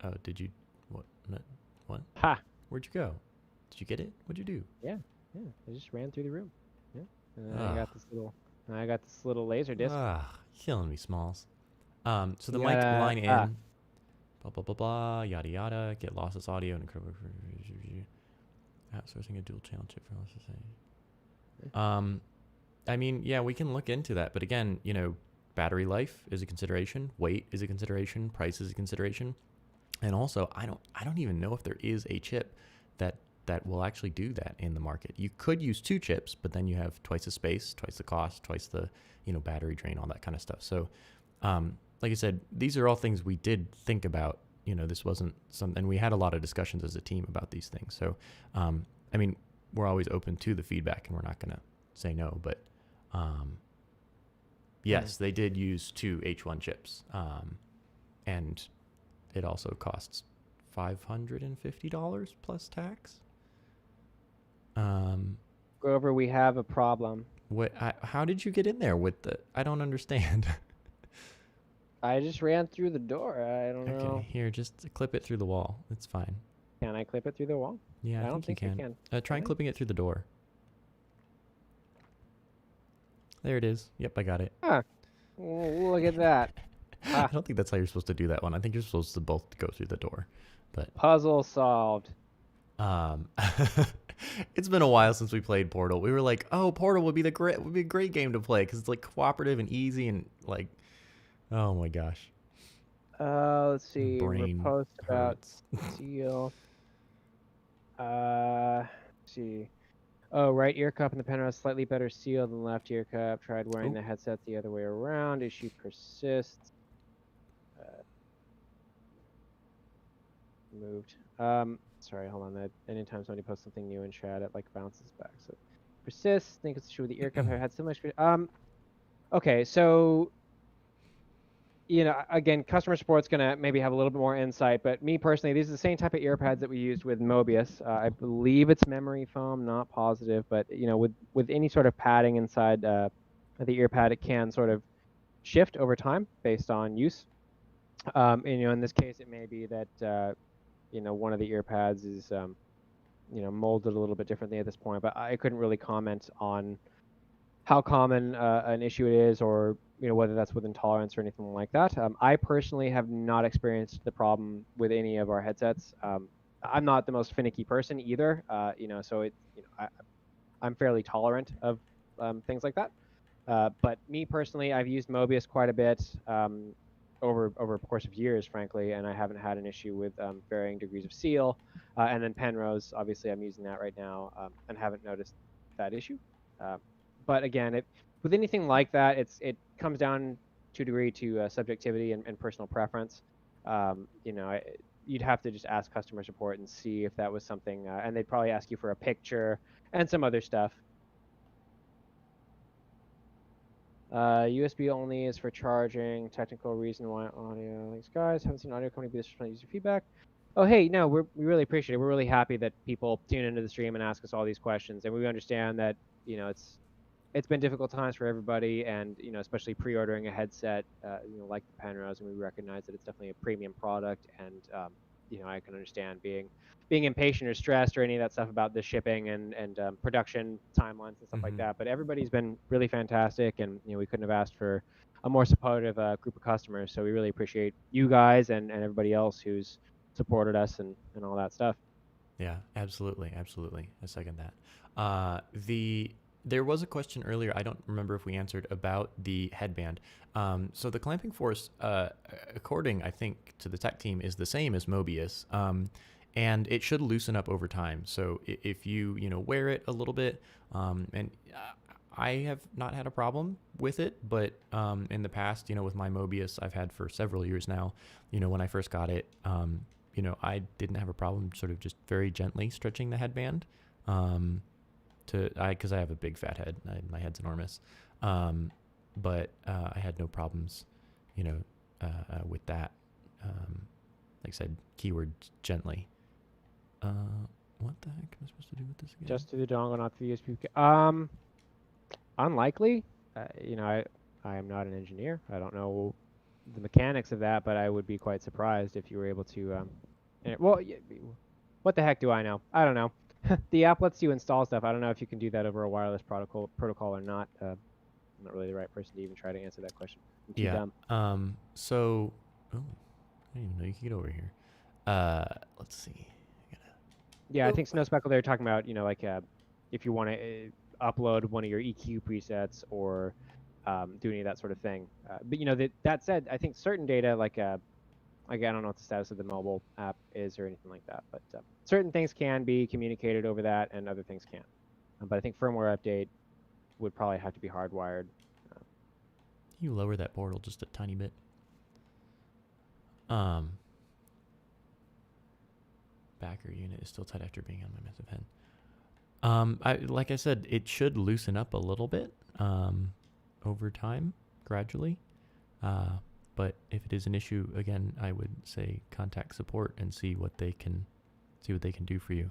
Oh, did you? What? Ha! Where'd you go? Did you get it? What'd you do? Yeah. I just ran through the room. Yeah. And then I got this little laser disc. Killing me, Smalls. So the mic line in, blah blah blah blah, yada yada. Get lossless audio and outsourcing a dual channel chip for lossless. I mean, yeah, we can look into that, but again, battery life is a consideration, weight is a consideration, price is a consideration, and also I don't even know if there is a chip that will actually do that in the market. You could use 2 chips, but then you have twice the space, twice the cost, twice the battery drain, all that kind of stuff. So like I said, these are all things we did think about. This wasn't and we had a lot of discussions as a team about these things. So I mean, we're always open to the feedback, and we're not gonna say no, but yes, they did use 2 H1 chips, and it also costs $550 plus tax. Grover, we have a problem. How did you get in there with the? I don't understand. I just ran through the door. I don't know. Okay, here, just clip it through the wall. It's fine. Can I clip it through the wall? Yeah, I don't think you can. I Try clipping it through the door. There it is. Yep, I got it. Ah, look at that. I don't think that's how you're supposed to do that one. I think you're supposed to both go through the door. But puzzle solved. It's been a while since we played PRtal. We were like, oh, PRtal would be a great game to play because it's like cooperative and easy and like, oh my gosh. Let's see. Brain post about hurts. seal. Let's see. Oh, right ear cup in the Penrose slightly better seal than left ear cup. Tried wearing the headset the other way around. Issue persists. Moved. Sorry, hold on. Anytime somebody posts something new in chat, it like bounces back. So persists. Think it's true with the ear cup. I've had so much. Okay, so again, customer support's gonna maybe have a little bit more insight, but me personally, these are the same type of ear pads that we used with Mobius. I believe it's memory foam, not positive, but with any sort of padding inside the ear pad, it can sort of shift over time based on use. And, in this case, it may be that one of the ear pads is molded a little bit differently at this point, but I couldn't really comment on how common an issue it is, or whether that's with intolerance or anything like that. I personally have not experienced the problem with any of our headsets. I'm not the most finicky person either, so I'm fairly tolerant of things like that. But me personally, I've used Mobius quite a bit over a course of years, frankly, and I haven't had an issue with varying degrees of seal. And then Penrose, obviously, I'm using that right now and haven't noticed that issue. But again, with anything like that, it comes down to a degree to subjectivity and personal preference. You'd have to just ask customer support and see if that was something, and they'd probably ask you for a picture and some other stuff. USB only is for charging. Technical reason why audio. Thanks, guys. Haven't seen audio company be this responsive to user feedback. Oh, hey, no, we really appreciate it. We're really happy that people tune into the stream and ask us all these questions, and we understand that it's been difficult times for everybody, and especially pre-ordering a headset, like the Penrose, and we recognize that it's definitely a premium product, and I can understand being impatient or stressed or any of that stuff about the shipping and production timelines and stuff like that. But everybody's been really fantastic, and we couldn't have asked for a more supportive group of customers. So we really appreciate you guys and everybody else who's supported us and all that stuff. Yeah, absolutely. I second that. There was a question earlier, I don't remember if we answered, about the headband. So the clamping force, according, I think, to the tech team, is the same as Mobius, and it should loosen up over time. So if you wear it a little bit, and I have not had a problem with it, but in the past, with my Mobius I've had for several years now, when I first got it, I didn't have a problem sort of just very gently stretching the headband. Because I have a big fat head, my head's enormous, but I had no problems, with that. Like I said, keyword gently. What the heck am I supposed to do with this again? Just to the dongle, not to the USB. Unlikely. I am not an engineer. I don't know the mechanics of that, but I would be quite surprised if you were able to. Well, what the heck do I know? I don't know. The app lets you install stuff. I don't know if you can do that over a wireless protocol or not. I'm not really the right person to even try to answer that question. I'm too dumb. So, I didn't even know you could get over here. Let's see. Yeah, I think Snowspeckle, they're talking about, if you want to upload one of your EQ presets or do any of that sort of thing. But, that said, I think certain data, like I don't know what the status of the mobile app is or anything like that, but certain things can be communicated over that and other things can't. But I think firmware update would probably have to be hardwired. You lower that PRtal just a tiny bit. Backer unit is still tight after being on my massive head. Like I said, it should loosen up a little bit over time, gradually. But if it is an issue, again, I would say contact support and see what they can do for you.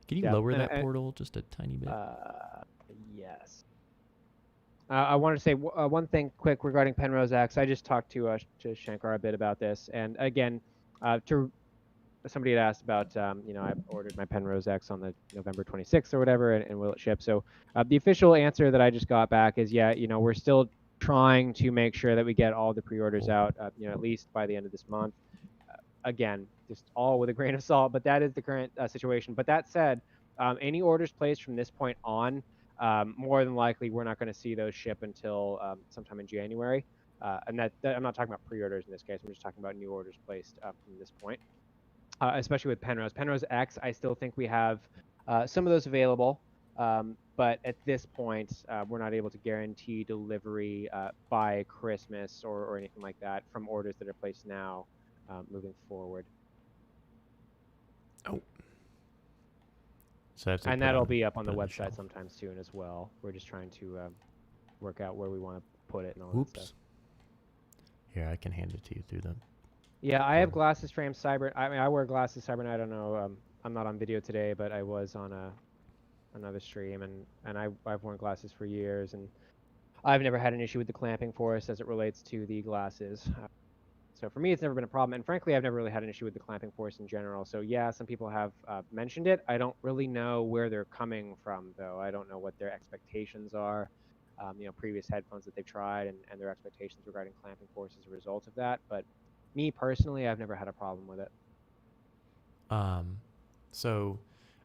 Can you lower that portal just a tiny bit? Yes. I wanted to say one thing quick regarding Penrose X. I just talked to Shankar a bit about this, and again, somebody had asked about, I ordered my Penrose X on the November 26th or whatever, and will it ship? So the official answer that I just got back is, yeah, we're still trying to make sure that we get all the pre-orders out, at least by the end of this month. Again, just all with a grain of salt, but that is the current situation. But that said, any orders placed from this point on, more than likely, we're not going to see those ship until sometime in January. And that I'm not talking about pre-orders in this case. I'm just talking about new orders placed from this point. Especially with Penrose. Penrose X, I still think we have some of those available, but at this point, we're not able to guarantee delivery by Christmas or anything like that from orders that are placed now moving forward. Oh. So and that'll be up on the website sometime soon as well. We're just trying to work out where we want to put it and all that stuff. Here, I can hand it to you through them. Yeah, I have glasses frame cyber. I wear glasses cyber. I don't know. I'm not on video today, but I was on another stream, and I've worn glasses for years, and I've never had an issue with the clamping force as it relates to the glasses. So for me, it's never been a problem, and frankly, I've never really had an issue with the clamping force in general. So yeah, some people have mentioned it. I don't really know where they're coming from, though. I don't know what their expectations are. Previous headphones that they've tried and their expectations regarding clamping force as a result of that. But me personally, I've never had a problem with it. So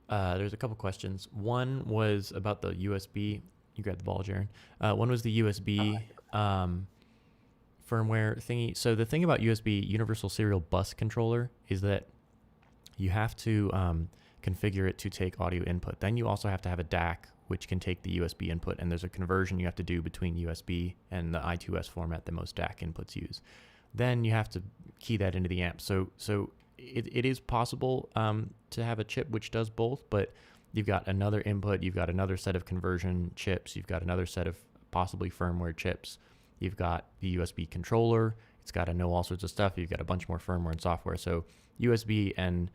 there's a couple questions. One was about the USB. You grabbed the ball, Jaron. One was the USB firmware thingy. So the thing about USB, Universal Serial Bus Controller, is that you have to configure it to take audio input. Then you also have to have a DAC, which can take the USB input. And there's a conversion you have to do between USB and the I2S format that most DAC inputs use. Then you have to key that into the amp. So it is possible to have a chip which does both, but you've got another input, you've got another set of conversion chips, you've got another set of possibly firmware chips, you've got the USB controller, it's got to know all sorts of stuff, you've got a bunch more firmware and software. So USB and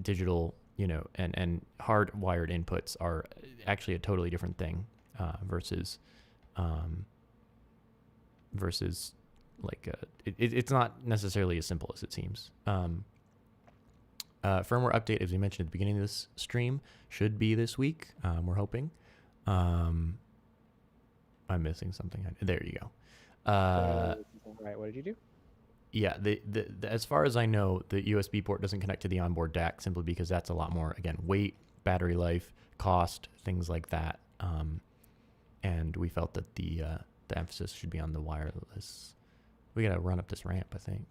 digital, and hardwired inputs are actually a totally different thing versus like it's not necessarily as simple as it seems. Firmware update, as we mentioned at the beginning of this stream, should be this week. We're hoping. I'm missing something. There you go. Right, what did you do? Yeah, the as far as I know, the USB port doesn't connect to the onboard DAC simply because that's a lot more, again, weight, battery life, cost, things like that. And we felt that the emphasis should be on the wireless. We gotta run up this ramp, I think.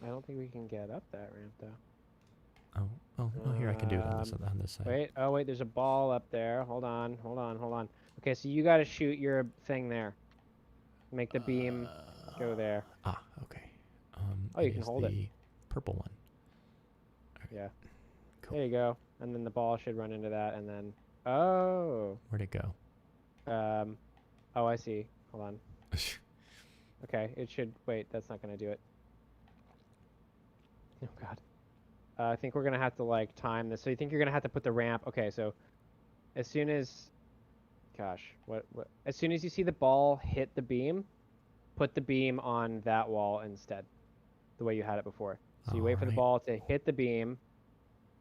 I don't think we can get up that ramp though. Oh, here I can do it on this side. Wait, there's a ball up there. Hold on. Okay, so you gotta shoot your thing there. Make the beam go there. Okay. You can hold it. Purple one. Right. Yeah. Cool. There you go. And then the ball should run into that, and then Where'd it go? I see. Hold on. Okay, it should. Wait, that's not gonna do it. Oh God. I think we're gonna have to time this. So you think you're gonna have to put the ramp? Okay, so as soon as, what? As soon as you see the ball hit the beam, put the beam on that wall instead, the way you had it before. So you wait for the ball to hit the beam,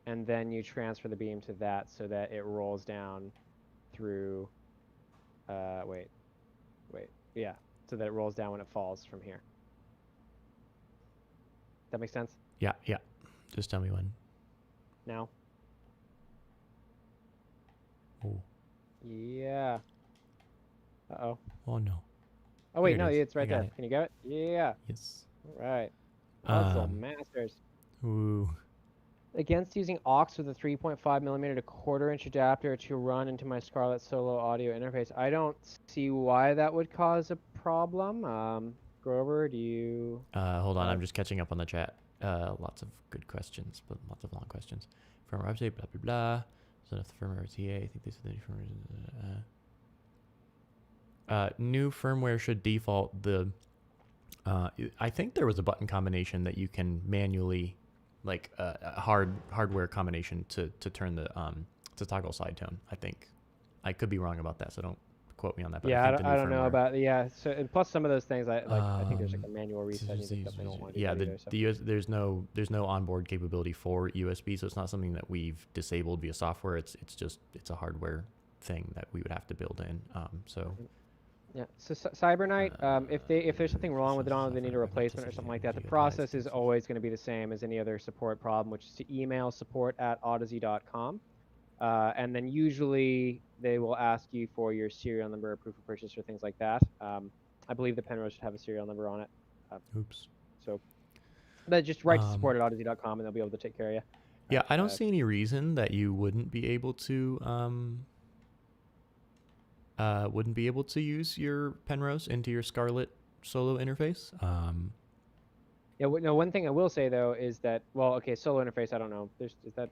and then you transfer the beam to that so that it rolls down through. Yeah, so that it rolls down when it falls from here. That makes sense? Yeah. Just tell me when. Now. Oh. Yeah. Uh-oh. Oh, no. Oh, wait, no, it's right there. Can you get it? Yeah. Yes. All right. Muscle masters. Ooh. Against using aux with a 3.5mm to 1/4" adapter to run into my Scarlett Solo audio interface. I don't see why that would cause a problem. Grover, do you... Hold on, I'm just catching up on the chat. Lots of good questions, but lots of long questions. Firmware update, blah, blah, blah. So that's the firmware TA. I think this is the new firmware. New firmware should default the I think there was a button combination that you can manually, like a hardware combination to turn the to toggle side tone. I think I could be wrong about that, so don't quote me on that. But Yeah, I think I the don't new know firmware. about So and plus some of those things, I think there's like a manual reset and stuff. I don't want to do Yeah, that either. So. there's no onboard capability for USB, so it's not something that we've disabled via software. It's a hardware thing that we would have to build in. So. Yeah. So Cybernight, if there's something wrong with it on, they need a replacement or something like that, the process is always going to be the same as any other support problem, which is to email support@audeze.com. And then usually they will ask you for your serial number or proof of purchase or things like that. I believe the Penrose should have a serial number on it. Oops. So, but just write to support@audeze.com and they'll be able to take care of you. Yeah, I don't see any reason that you wouldn't be able to use your Penrose into your Scarlett Solo interface. Yeah. No. One thing I will say though is that Solo interface. I don't know. Is that.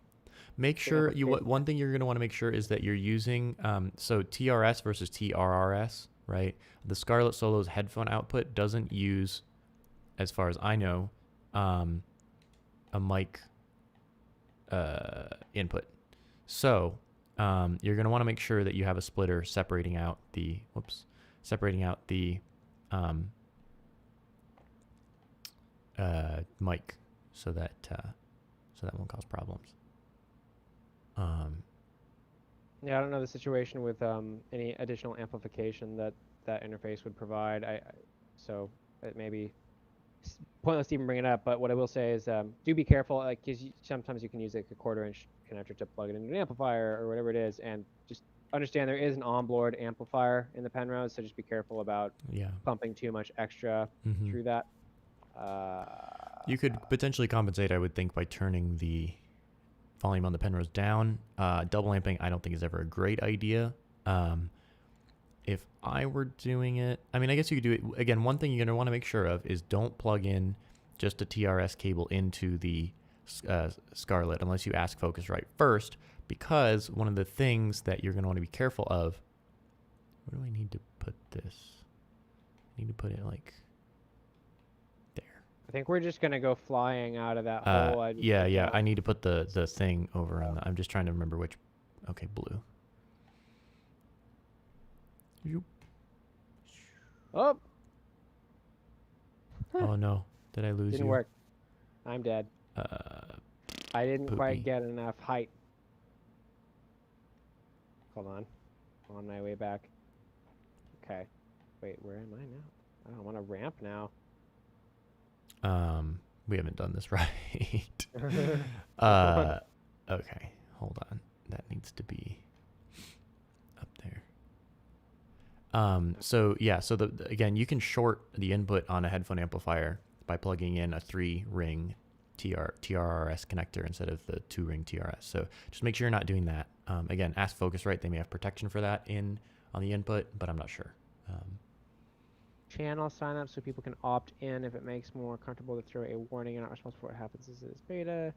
Make sure one thing you're going to want to make sure is that you're using so TRS versus TRRS, right? The Scarlett Solo's headphone output doesn't use, as far as I know, a mic input. So you're going to want to make sure that you have a splitter separating out the mic, so that won't cause problems. Yeah, I don't know the situation with any additional amplification that interface would provide. So it may be pointless to even bring it up. But what I will say is, do be careful, like, because sometimes you can use like a 1/4-inch connector to plug it into an amplifier or whatever it is, and just understand there is an onboard amplifier in the Penrose, so just be careful about pumping too much extra through that. You could potentially compensate, I would think, by turning the volume on the Penrose down. Double amping, I don't think is ever a great idea. If I were doing it, I mean, I guess you could do it. Again, one thing you're going to want to make sure of is don't plug in just a TRS cable into the Scarlett unless you ask Focusrite first, because one of the things that you're going to want to be careful of, where do I need to put this? I need to put it like there. I think we're just going to go flying out of that hole. I need to put the thing over on the, I'm just trying to remember which. Okay, blue. Oh. Oh no! Did I lose you? Didn't work. I'm dead. I didn't quite get enough height. Hold on. On my way back. Okay. Wait, where am I now? I want to ramp now. We haven't done this right. Okay, hold on. That needs to be up there. So again, you can short the input on a headphone amplifier by plugging in a 3-ring TRRS connector instead of the 2-ring TRS. So just make sure you're not doing that. Again, ask Focusrite. They may have protection for that on the input, but I'm not sure. Channel sign up so people can opt in if it makes more comfortable to throw a warning and not responsible for what happens. This is beta.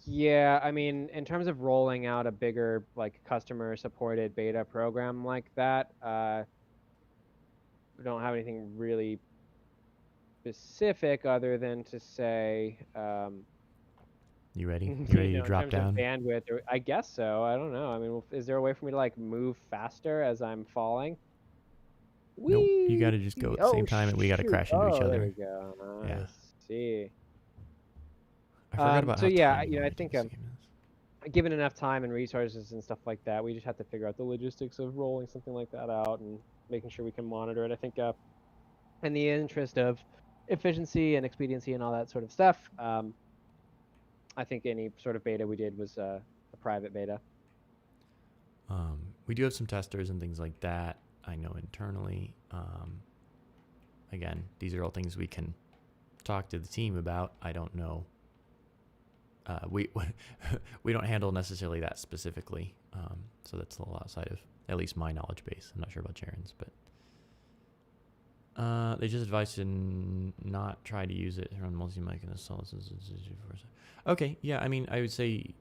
Yeah, I mean, in terms of rolling out a bigger, like, customer-supported beta program like that, we don't have anything really specific other than to say, you ready? You ready to drop down? Bandwidth, I guess so. I don't know. I mean, is there a way for me to, like, move faster as I'm falling? Nope. You got to just go at the same time, and we got to crash into each other. There we go. Yeah. See. I forgot about. So yeah, I think given enough time and resources and stuff like that, we just have to figure out the logistics of rolling something like that out and making sure we can monitor it. I think, in the interest of efficiency and expediency and all that sort of stuff, I think any sort of beta we did was a private beta. We do have some testers and things like that, I know, internally. Again, these are all things we can talk to the team about. I don't know. We don't handle necessarily that specifically, so that's a little outside of at least my knowledge base. I'm not sure about Jaren's, but they just advised to not try to use it on multi-mic and assault. Okay, yeah, I mean, I would say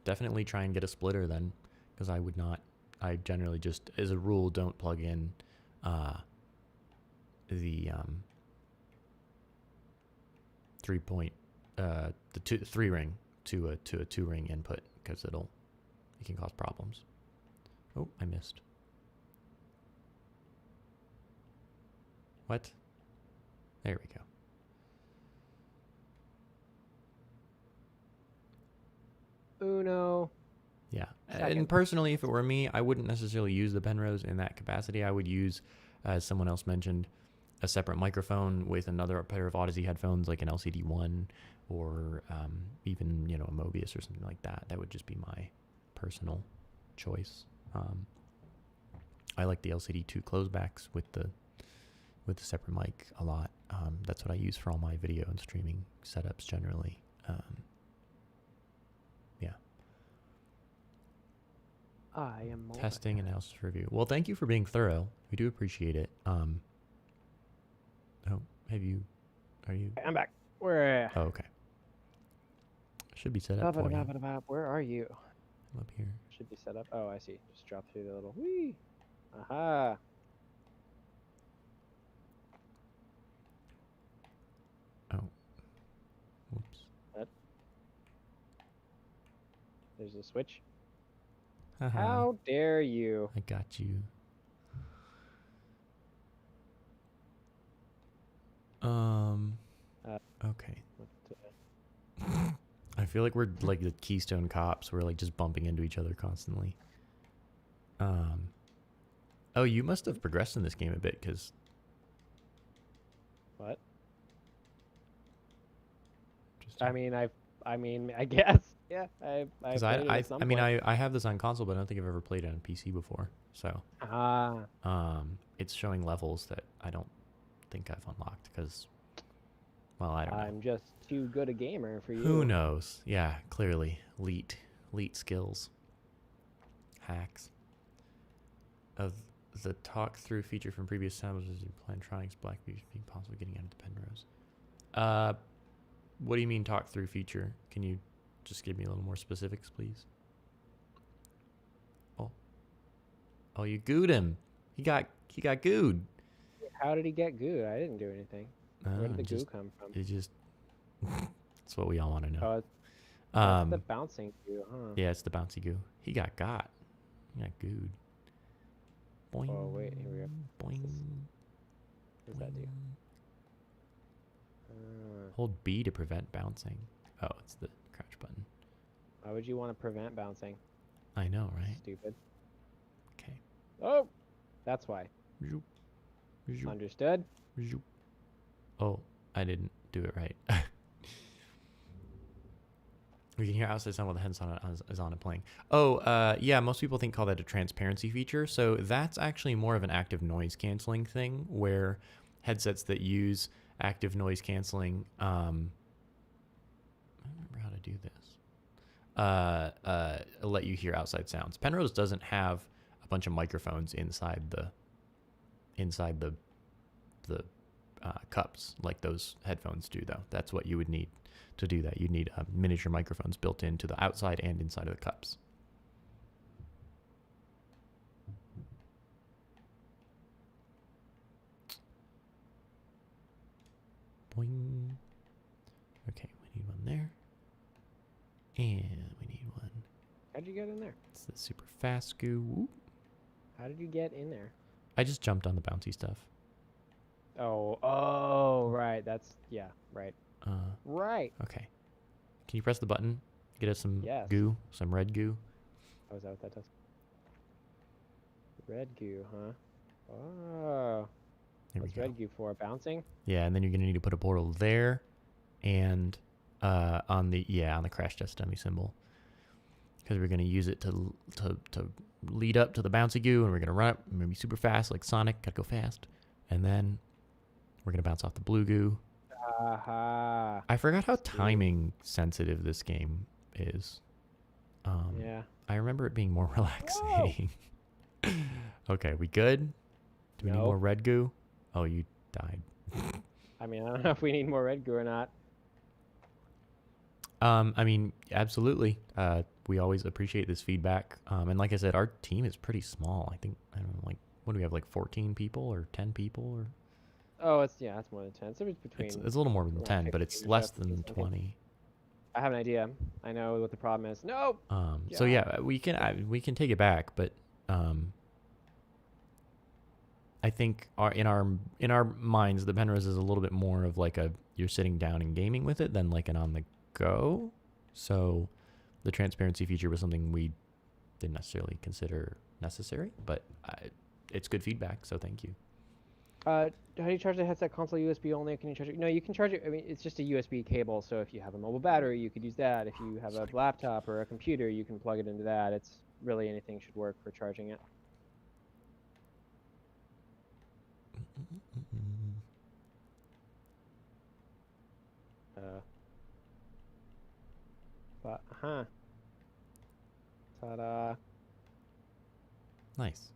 definitely try and get a splitter then, because I would not I generally just, as a rule, don't plug in the 3 ring to a 2 ring input, because it can cause problems. Oh, I missed. What? There we go. Uno. Yeah. Second. And personally, if it were me, I wouldn't necessarily use the Penrose in that capacity. I would use, as someone else mentioned, a separate microphone with another pair of Audeze headphones, like an LCD1 or even, a Mobius or something like that. That would just be my personal choice. I like the LCD2 closebacks with the separate mic a lot. That's what I use for all my video and streaming setups generally. Yeah. I am Testing analysis review. Well, thank you for being thorough. We do appreciate it. Oh, are you? I'm back. Where? Oh, okay. Should be set up for you. Where are you? I'm up here. Should be set up. Oh, I see. Just drop through the little whee. Aha. Oh. Whoops. What? There's a switch. Haha. How dare you? I got you. Okay. I feel like we're like the Keystone Cops. We're like just bumping into each other constantly. Oh, you must have progressed in this game a bit, because... What? I mean, I guess. Yeah, I have this on console, but I don't think I've ever played it on PC before. So, it's showing levels that I don't think I've unlocked because, well, I don't know. I'm just too good a gamer for you. Who knows? Yeah, clearly, elite skills, hacks. Of the talk through feature from previous samples, as you plan trying Black being possible getting out of the Penrose. What do you mean talk through feature? Can you just give me a little more specifics, please? Oh, you gooed him. He got gooed. How did he get gooed? I didn't do anything. Where did the goo come from? It just that's what we all want to know. Oh, it's the bouncing goo, huh? Yeah, it's the bouncy goo. He got gooed. Boing. Oh wait, here we go. Boing. What does that do? Hold B to prevent bouncing. Oh, it's the crouch button. Why would you want to prevent bouncing? I know, right? Stupid. Okay. Oh, that's why. Zoop. Zoop. Understood. Zoop. Oh, I didn't do it right. We can hear outside sound while the headset is on and playing. Oh, yeah, most people call that a transparency feature. So that's actually more of an active noise canceling thing, where headsets that use active noise canceling, I don't remember how to do this, let you hear outside sounds. Penrose doesn't have a bunch of microphones inside the cups like those headphones do, though. That's what you would need to do that. You'd need miniature microphones built into the outside and inside of the cups. Boing. Okay, we need one there. And we need one. How'd you get in there? It's the super fast goo. Whoop. How did you get in there? I just jumped on the bouncy stuff. Oh, right. That's, yeah, right. Right. Okay. Can you press the button? Get us some goo, some red goo. Oh, is that what that does? Red goo, huh? Oh. What's red goo for? Bouncing? Yeah, and then you're gonna need to put a portal there, and on the crash test dummy symbol, because we're gonna use it to lead up to the bouncy goo, and we're gonna run up. We're gonna be super fast, like Sonic. Gotta go fast, and then we're gonna bounce off the blue goo. Aha. I forgot how timing sensitive this game is. Yeah. I remember it being more relaxing. Okay, we good? Do we need more red goo? Oh, you died. I mean, I don't know if we need more red goo or not. I mean, absolutely. We always appreciate this feedback. And like I said, our team is pretty small. I think, I don't know, like, what do we have, like 14 people or 10 people? Or Oh, it's more than 10. So it's between. it's a little more than around 10, but 15 it's or less so, than 15. 20. I have an idea. I know what the problem is. No. So yeah, we can take it back, but I think in our minds, the Penrose is a little bit more of like you're sitting down and gaming with it than like an on the go. So the transparency feature was something we didn't necessarily consider necessary, but it's good feedback. So thank you. How do you charge the headset console USB only? Can you charge it? No, you can charge it. I mean, it's just a USB cable. So if you have a mobile battery, you could use that. If you have a laptop or a computer, you can plug it into that. It's really anything should work for charging it. But ta-da! Nice.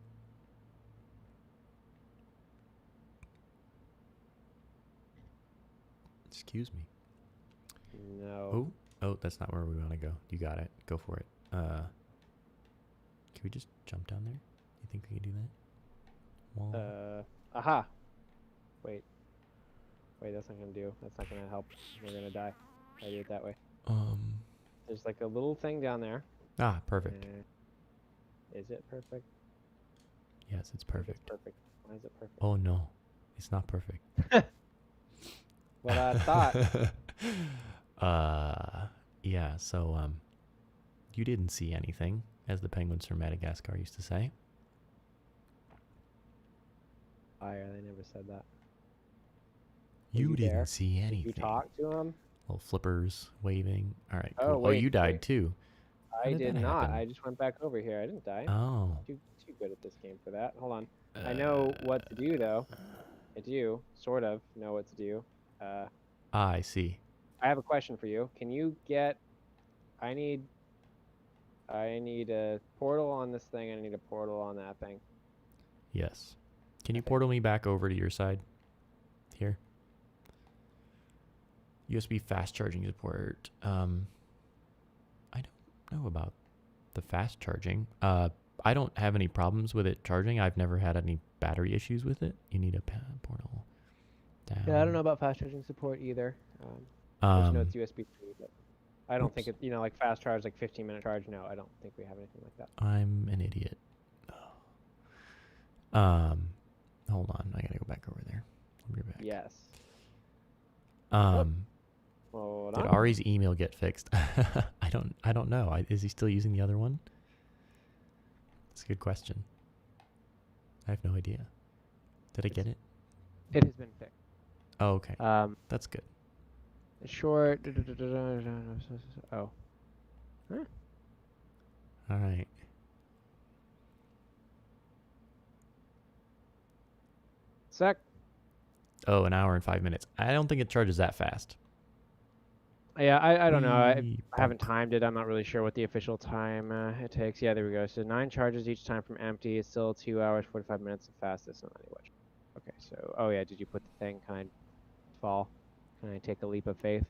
Excuse me. No. Oh, that's not where we want to go. You got it. Go for it. Can we just jump down there? You think we can do that? Wall. Aha. Wait, that's not gonna do. That's not gonna help. We're gonna die. I do it that way. There's like a little thing down there. Ah, perfect. Is it perfect? Yes, it's perfect. It's perfect. Why is it perfect? Oh no, it's not perfect. What I thought. Yeah. So you didn't see anything, as the penguins from Madagascar used to say. They never said that. You didn't see anything. Did you talk to him? Little flippers waving. All right. Oh, Cool. wait, you died too. I did not. I just went back over here. I didn't die. Oh. Too good at this game for that. Hold on. I know what to do though. I do sort of know what to do. I see. I have a question for you. Can you get? I need a portal on this thing. I need a portal on that thing. Yes. Can you portal me back over to your side? Here. USB fast charging support. I don't know about the fast charging. I don't have any problems with it charging. I've never had any battery issues with it. You need a portal. Down. Yeah, I don't know about fast charging support either. I just know it's USB 3, but I don't think it. Like fast charge, like 15-minute charge. No, I don't think we have anything like that. I'm an idiot. Hold on. I gotta go back over there. I'll be back. Yes. Hold Did on. Ari's email get fixed? I don't know. Is he still using the other one? That's a good question. I have no idea. Did I get it? It has been fixed. Oh, okay. That's good. Short. Oh. Huh? All right. Sec. Oh, an hour and 5 minutes. I don't think it charges that fast. Yeah, I don't know. I haven't timed it. I'm not really sure what the official time it takes. Yeah, there we go. So 9 charges each time from empty. It's still 2 hours, 45 minutes the fastest. Not anyway. Okay, so, oh yeah, did you put the thing? Can I fall? Can I take a leap of faith?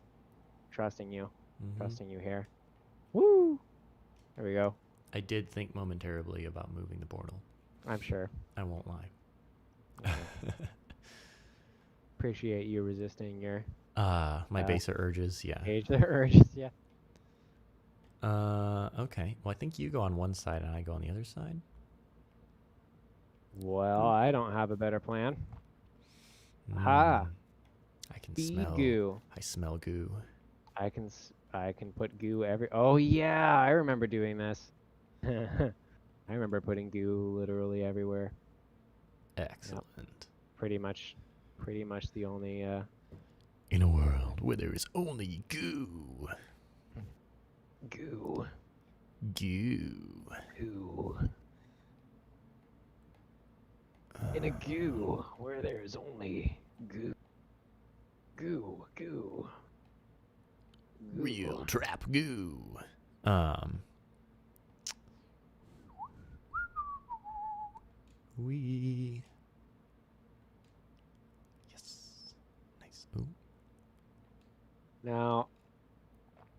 Trusting you. Trusting you here. Woo! There we go. I did think momentarily about moving the portal. I'm sure. I won't lie. Appreciate you resisting your... my baser urges, yeah. Urges, yeah. Okay. Well, I think you go on one side and I go on the other side. Well, I don't have a better plan. Ha! I can smell goo. I smell goo. I can put goo Oh yeah, I remember doing this. I remember putting goo literally everywhere. Excellent. Yep. Pretty much the only in a world where there is only goo. Goo. In a goo where there is only goo. Goo. Real trap goo. Yes. Nice. Ooh. Now,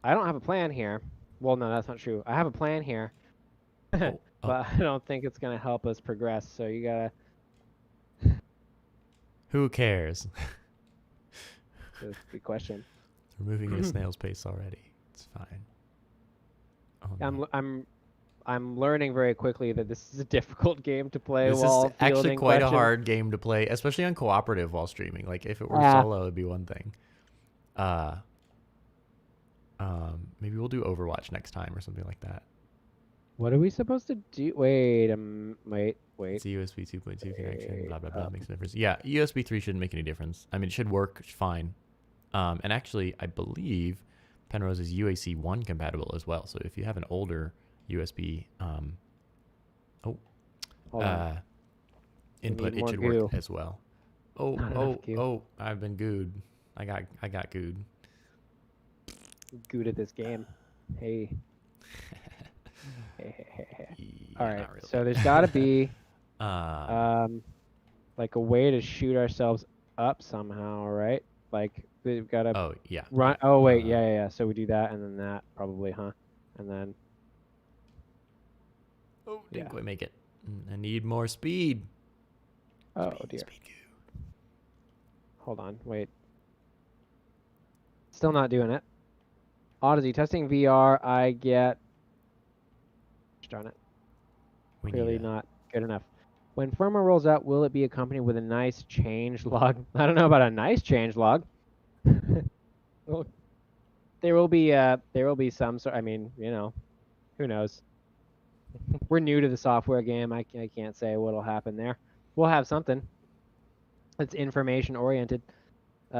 I don't have a plan here. Well, no, that's not true. I have a plan here, but Oh, oh. I don't think it's gonna help us progress. So you gotta. Who cares? That's a good question. We're moving at a snail's pace already. It's fine. Oh, no. I'm learning very quickly that this is a difficult game to play This while is actually fielding quite a questions. hard game to play, especially on cooperative while streaming. Like if it were Yeah. solo, it'd be one thing. Maybe we'll do Overwatch next time or something like that. What are we supposed to do? Wait, wait. It's a USB 2.2 connection. Blah blah blah makes a difference. Yeah, USB 3 shouldn't make any difference. I mean, it should work fine. And actually, I believe Penrose is UAC 1 compatible as well. So if you have an older USB input, it should work as well. Oh! I've been gooed. I got gooed. Good at this game. Hey. All right. Really. So there's got to be like a way to shoot ourselves up somehow, right? Like we've got to Oh, yeah. run. Oh wait, yeah. So we do that and then that probably, huh? And then didn't quite make it. I need more speed. Oh dear. Hold on, wait. Still not doing it. Audeze, testing VR, I get... Darn it. Clearly not good enough. When firmware rolls out, will it be accompanied with a nice change log? I don't know about a nice change log. Well, there will be some sort... I mean, you know, who knows? We're new to the software game. I can't say what'll happen there. We'll have something. It's information-oriented.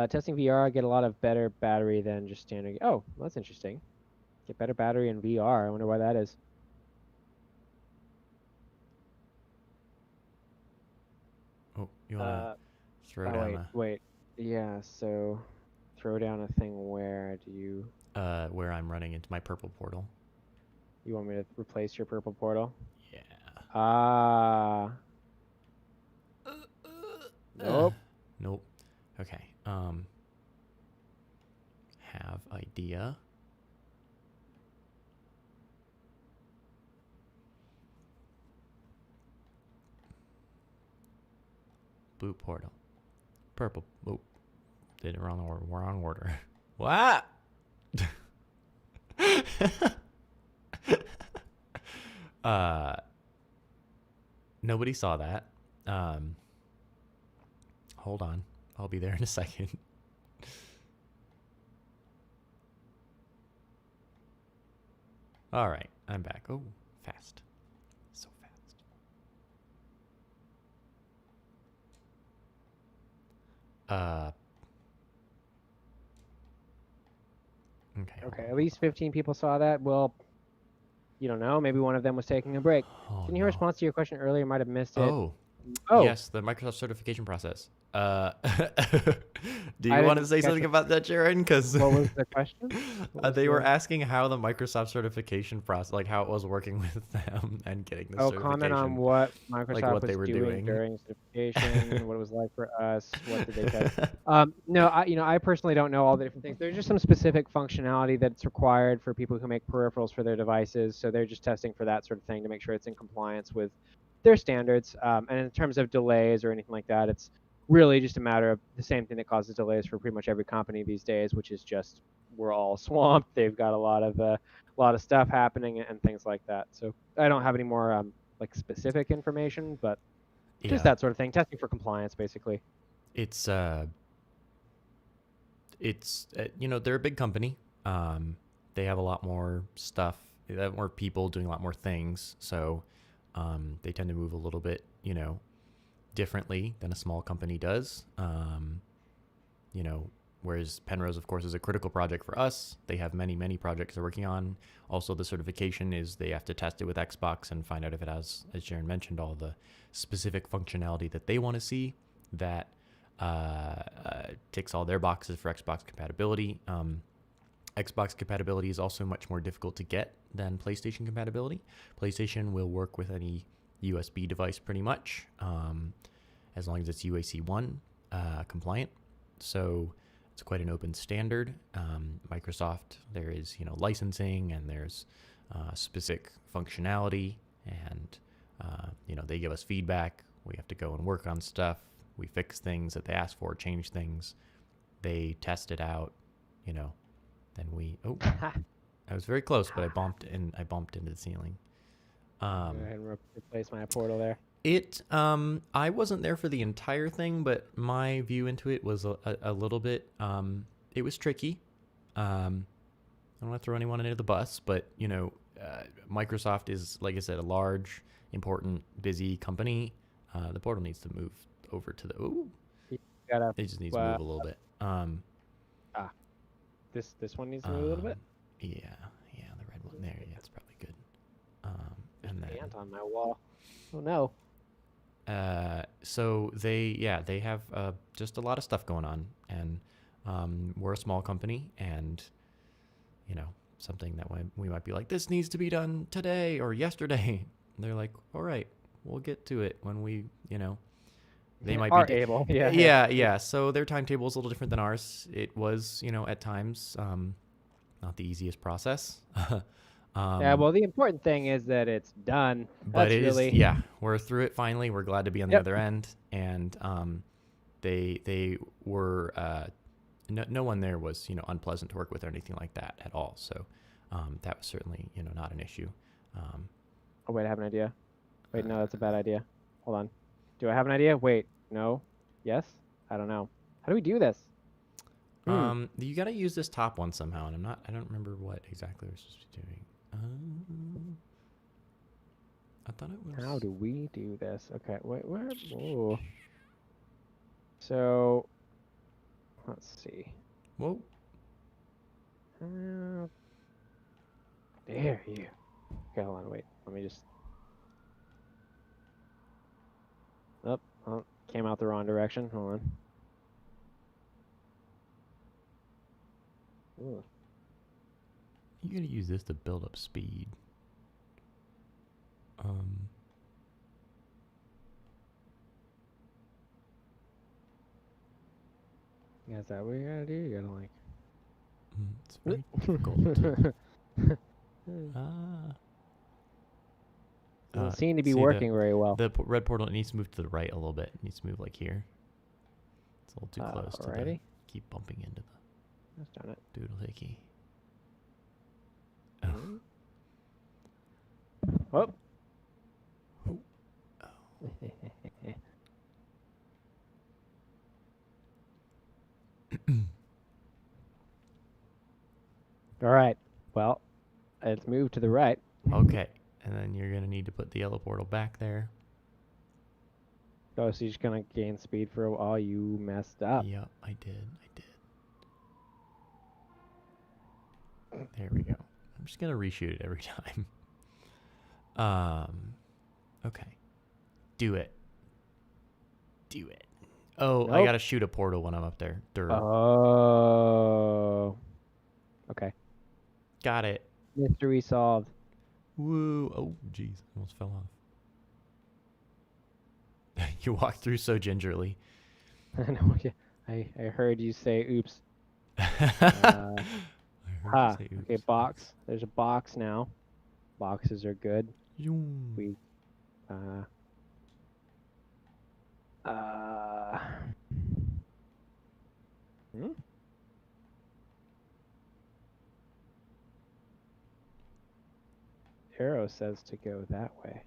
Testing VR, I get a lot of better battery than just standard. Oh, that's interesting. Get better battery in VR. I wonder why that is. Oh, you want to throw down wait. Yeah, so throw down a thing where do you... where I'm running into my purple portal. You want me to replace your purple portal? Yeah. Nope. Nope. Okay. Have idea. Blue portal. Purple. Oh, did it wrong order. Wrong order. What? Nobody saw that. Hold on. I'll be there in a second. All right, I'm back. Oh, fast. So fast. Okay, at least 15 people saw that. Well, you don't know. Maybe one of them was taking a break. Can you respond to your question earlier? Might have missed it. Oh. Yes, the Microsoft certification process. Do you want to say something about that, Jaron? Because what was the question? They were asking how the Microsoft certification process, like how it was working with them and getting the certification. Comment on what Microsoft like what was they were doing during certification, what it was like for us, what did they test? No, I personally don't know all the different things. There's just some specific functionality that's required for people who make peripherals for their devices. So they're just testing for that sort of thing to make sure it's in compliance with their standards. And in terms of delays or anything like that, it's really just a matter of the same thing that causes delays for pretty much every company these days, which is just we're all swamped. They've got a lot of stuff happening and things like that. So I don't have any more like specific information, but just that sort of thing, testing for compliance, basically. It's you know, they're a big company. They have a lot more stuff. They have more people doing a lot more things. So they tend to move a little bit, you know, differently than a small company does. You know, whereas Penrose, of course, is a critical project for us. They have many, many projects they're working on. Also, the certification is they have to test it with Xbox and find out if it has, as Sharon mentioned, all the specific functionality that they want to see that ticks all their boxes for Xbox compatibility. Xbox compatibility is also much more difficult to get than PlayStation compatibility. PlayStation will work with any USB device pretty much, as long as it's UAC 1 compliant. So it's quite an open standard. Microsoft, there is, licensing, and there's specific functionality, and they give us feedback. We have to go and work on stuff. We fix things that they ask for, change things. They test it out, then we, I was very close, but I bumped into the ceiling. Go ahead and replace my portal there. I wasn't there for the entire thing, but my view into it was a little bit, it was tricky. I don't want to throw anyone under the bus, but, Microsoft is, like I said, a large, important, busy company. The portal needs to move over to it just needs to move a little bit. This one needs to move a little bit? Yeah, the red one there, yeah, it's probably good. And then ant on my wall. Oh no. So they have just a lot of stuff going on, and we're a small company, and something that we might be like, this needs to be done today or yesterday. And they're like, all right, we'll get to it when we they might are be able. Yeah. So their timetable is a little different than ours. It was at times not the easiest process. Yeah, well, the important thing is that it's done. But That's we're through it finally. We're glad to be on the other end, and they were no one there was unpleasant to work with or anything like that at all. So that was certainly not an issue. Oh wait, I have an idea. Wait, no, that's a bad idea. Hold on. Do I have an idea? Wait, no, yes, I don't know. How do we do this? You got to use this top one somehow, and I don't remember what exactly we're supposed to be doing. I thought it was. How do we do this? Okay, wait, where? Ooh. So, let's see. Whoa. There you. Okay, hold on, wait. Let me just. Oh, came out the wrong direction. Hold on. Ooh. You gotta use this to build up speed. Yeah, is that what you gotta do? You gotta like. It's very difficult. Doesn't seem to be working very well. The red portal needs to move to the right a little bit. It needs to move like here. It's a little too close to the. Keep bumping into the. That's done it. Doodle hickey. Oh. All right. Well, it's moved to the right. Okay. And then you're going to need to put the yellow portal back there. Oh, so you're just going to gain speed for a while? You messed up. Yep, I did. There we go. I'm just going to reshoot it every time. Okay. Do it. Oh, nope. I got to shoot a portal when I'm up there. Oh. Okay. Got it. Mystery solved. Woo. Oh, jeez. Almost fell off. You walked through so gingerly. I know. I heard you say oops. Okay, box. There's a box now. Boxes are good. We Arrow says to go that way.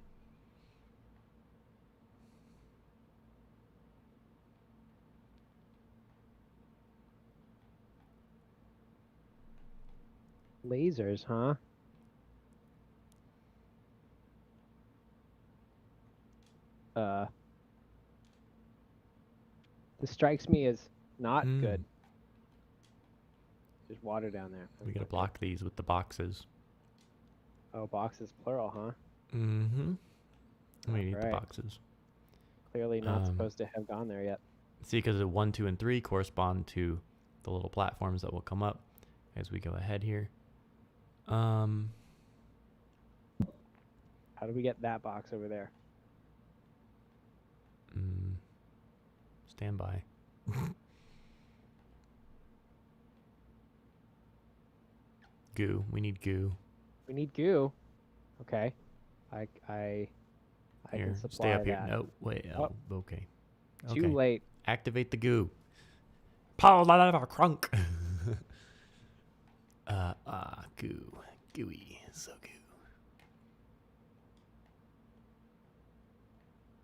Lasers, huh? This strikes me as not good. There's water down there. We gotta block these with the boxes. Oh, boxes plural, huh? Mm-hmm. We need the boxes. Clearly not supposed to have gone there yet. See, because the 1, 2, and 3 correspond to the little platforms that will come up as we go ahead here. How do we get that box over there? Stand by. Goo. We need goo. We need goo. Okay. I Here, can supply stay up that. here. No, wait. Oh, okay. Too late. Activate the goo. Pull that out of our crunk. Goo. Gooey. So goo.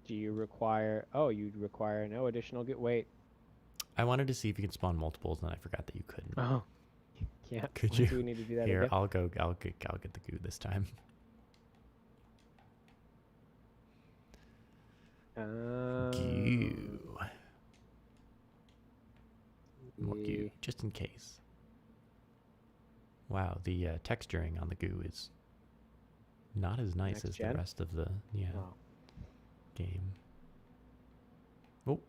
Do you require... Oh, you require no additional goo. Wait. I wanted to see if you could spawn multiples, and then I forgot that you couldn't. Oh. Yeah. Could Why you? do we need to do that Here, again? I'll get the goo this time. Goo. More goo, just in case. Wow, the texturing on the goo is not as nice as the rest of the game. Oh.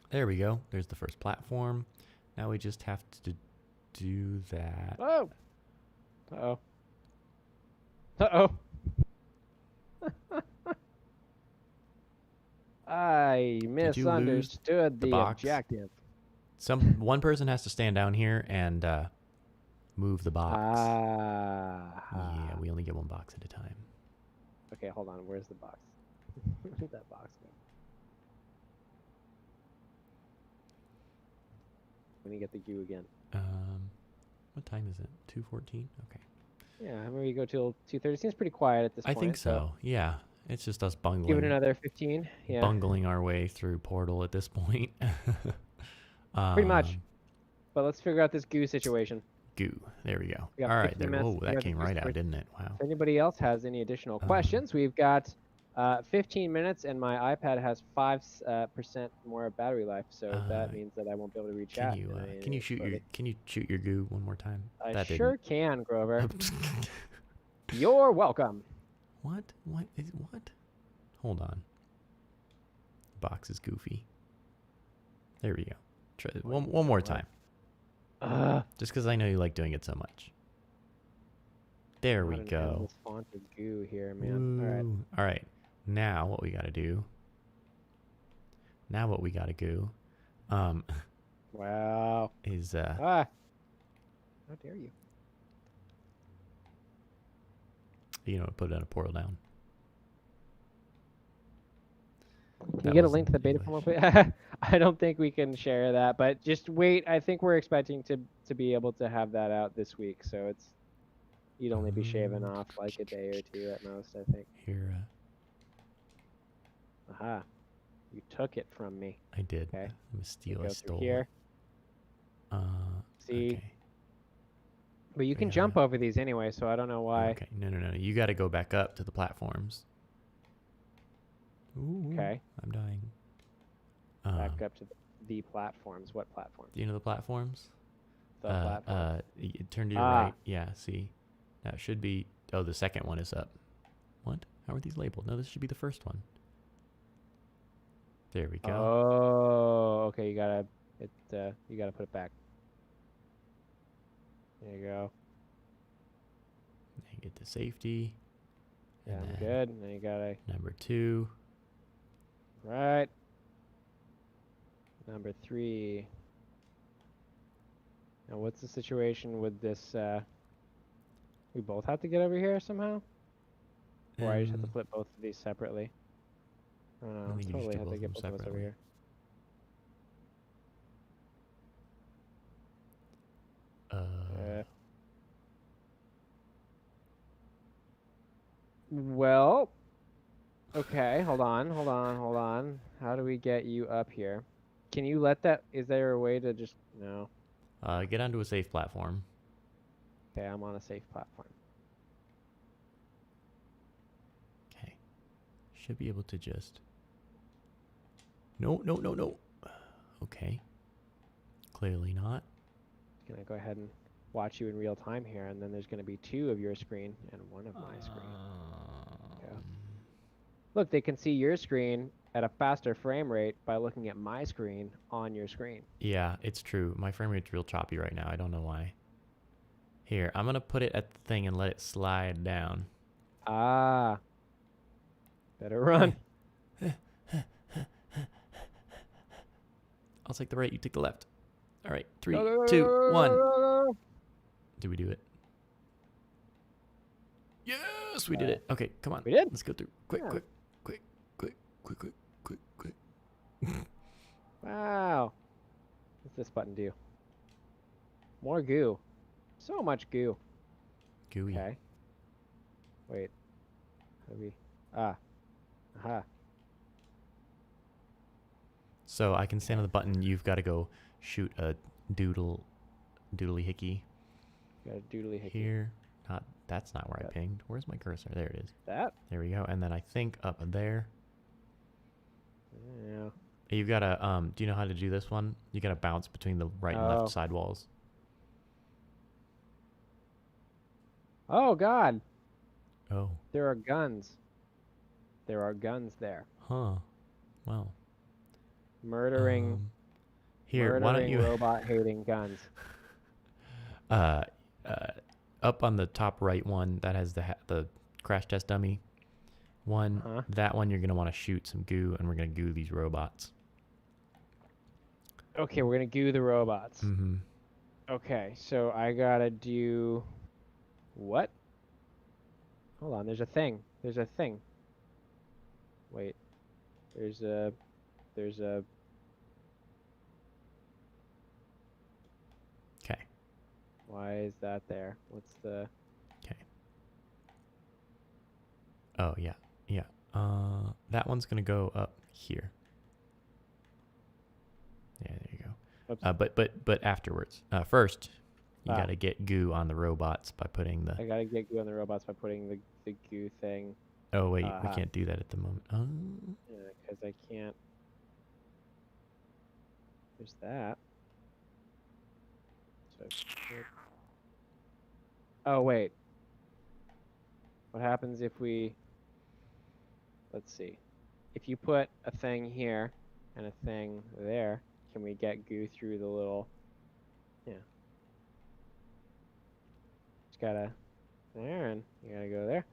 There we go. There's the first platform. Now we just have to do that. Oh. Uh-oh. Uh-oh. I misunderstood the objective. One person has to stand down here and move the box. Yeah, we only get one box at a time. Okay, hold on. Where's the box? Where did that box go? Let me get the goo again. What time is it? 2:14? Okay. Yeah, maybe we go till 2:30. Seems pretty quiet at this point. I think so. Yeah. It's just us bungling. Give it another 15. Yeah. Bungling our way through PRtal at this point. Pretty much. But let's figure out this goo situation. Goo. There we go. All right. Whoa, that came right out, didn't it? Wow. If anybody else has any additional questions, we've got 15 minutes, and my iPad has 5% more battery life, so that means that I won't be able to reach out. Can you shoot your goo one more time? I sure can, Grover. You're welcome. What? What? Hold on. Box is goofy. There we go. Try one more time. Just because I know you like doing it so much. There we go. Font of goo here, man. All right. Now what we gotta do? Wow. Is how dare you? You know, put it in a PRtal down. Can you get a link to the beta form? I don't think we can share that, but just wait. I think we're expecting to be able to have that out this week, so you'd only be shaving off like a day or two at most, I think. Here. Aha. You took it from me. I did. Okay. I stole here. See? Okay. But you can jump over these anyway, so I don't know why. Okay. No. You got to go back up to the platforms. Ooh, okay. I'm dying. Back up to the platforms. What platforms? Do you know the platforms? The platform. Turn to your right. Yeah, see. That should be... Oh, the second one is up. What? How are these labeled? No, this should be the first one. There we go. Oh, okay. You gotta put it back. There you go. You get to safety. Yeah, I'm good. And then you gotta... Number 2. Right. Number 3. Now, what's the situation with this? We both have to get over here somehow? Or I just have to flip both of these separately? I don't know. I totally have to get both of us over here. Well, okay, hold on. How do we get you up here? Can you let that... Is there a way to just... No. Get onto a safe platform. Okay, I'm on a safe platform. Okay. Should be able to just... No. Okay. Clearly not. I'm going to go ahead and watch you in real time here, and then there's going to be 2 of your screen and 1 of my screen. Yeah. Look, they can see your screen at a faster frame rate by looking at my screen on your screen. Yeah, it's true. My frame rate's real choppy right now. I don't know why. Here, I'm going to put it at the thing and let it slide down. Ah. Better run. I'll take the right. You take the left. All right. 3, Go, go, 2, go, 1. go, go, go. Did we do it? Yes, we did it. Okay, come on. We did? Let's go through. Quick, Yeah. quick, quick, quick, quick, quick, quick, quick. Wow. What's this button do? More goo. So much goo. Gooey. Okay. Wait. How do we... Ah. Aha. So I can stand on the button. You've got to go shoot a doodly hickey Got a doodly hickey. here. That's not where I Got- pinged. Where's my cursor? There it is. That? There we go. And then I think up there. Yeah. You've got to, do you know how to do this one? You got to bounce between the right and Oh. left side walls. Oh, God. Oh. There are guns. There are guns there. Huh. Well. Murdering... Here, why don't you... robot hating guns. Up on the top right one, that has the crash test dummy one. Huh? That one you're going to want to shoot some goo, and we're going to goo these robots. Okay, we're gonna goo the robots. Mm-hmm. Okay, so I gotta do what? Hold on, there's a thing. There's a thing. Wait. There's a Okay. why is that there? What's the Okay. Oh, yeah. Yeah. That one's going to go up here. Yeah, there you go. Oops. But afterwards. First, you Ah. got to get goo on the robots by putting the... I gotta get goo on the robots by putting the goo thing. Oh, wait. We Uh-huh. can't do that at the moment. Yeah, because I can't. There's that. So. Oh wait. What happens if we? Let's see. If you put a thing here and a thing there, can we get goo through the little? Yeah. Just gotta there, and you gotta go there.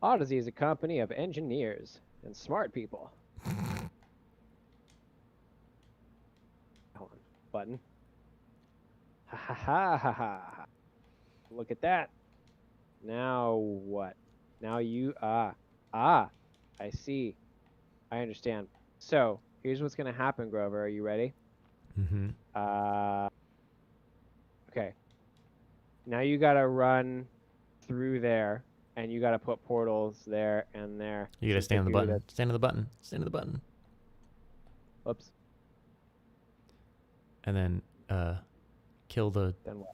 Audeze is a company of engineers and smart people. Hold on. Button. Ha ha ha ha ha. Look at that. Now what? Now you I see. I understand. So here's what's gonna happen, Grover. Are you ready? Mm-hmm. Okay. Now you gotta run through there, and you gotta put portals there and there. You got to to stand on the do button. Stand on the button. Stand on the button. Whoops. And then kill the... Then what?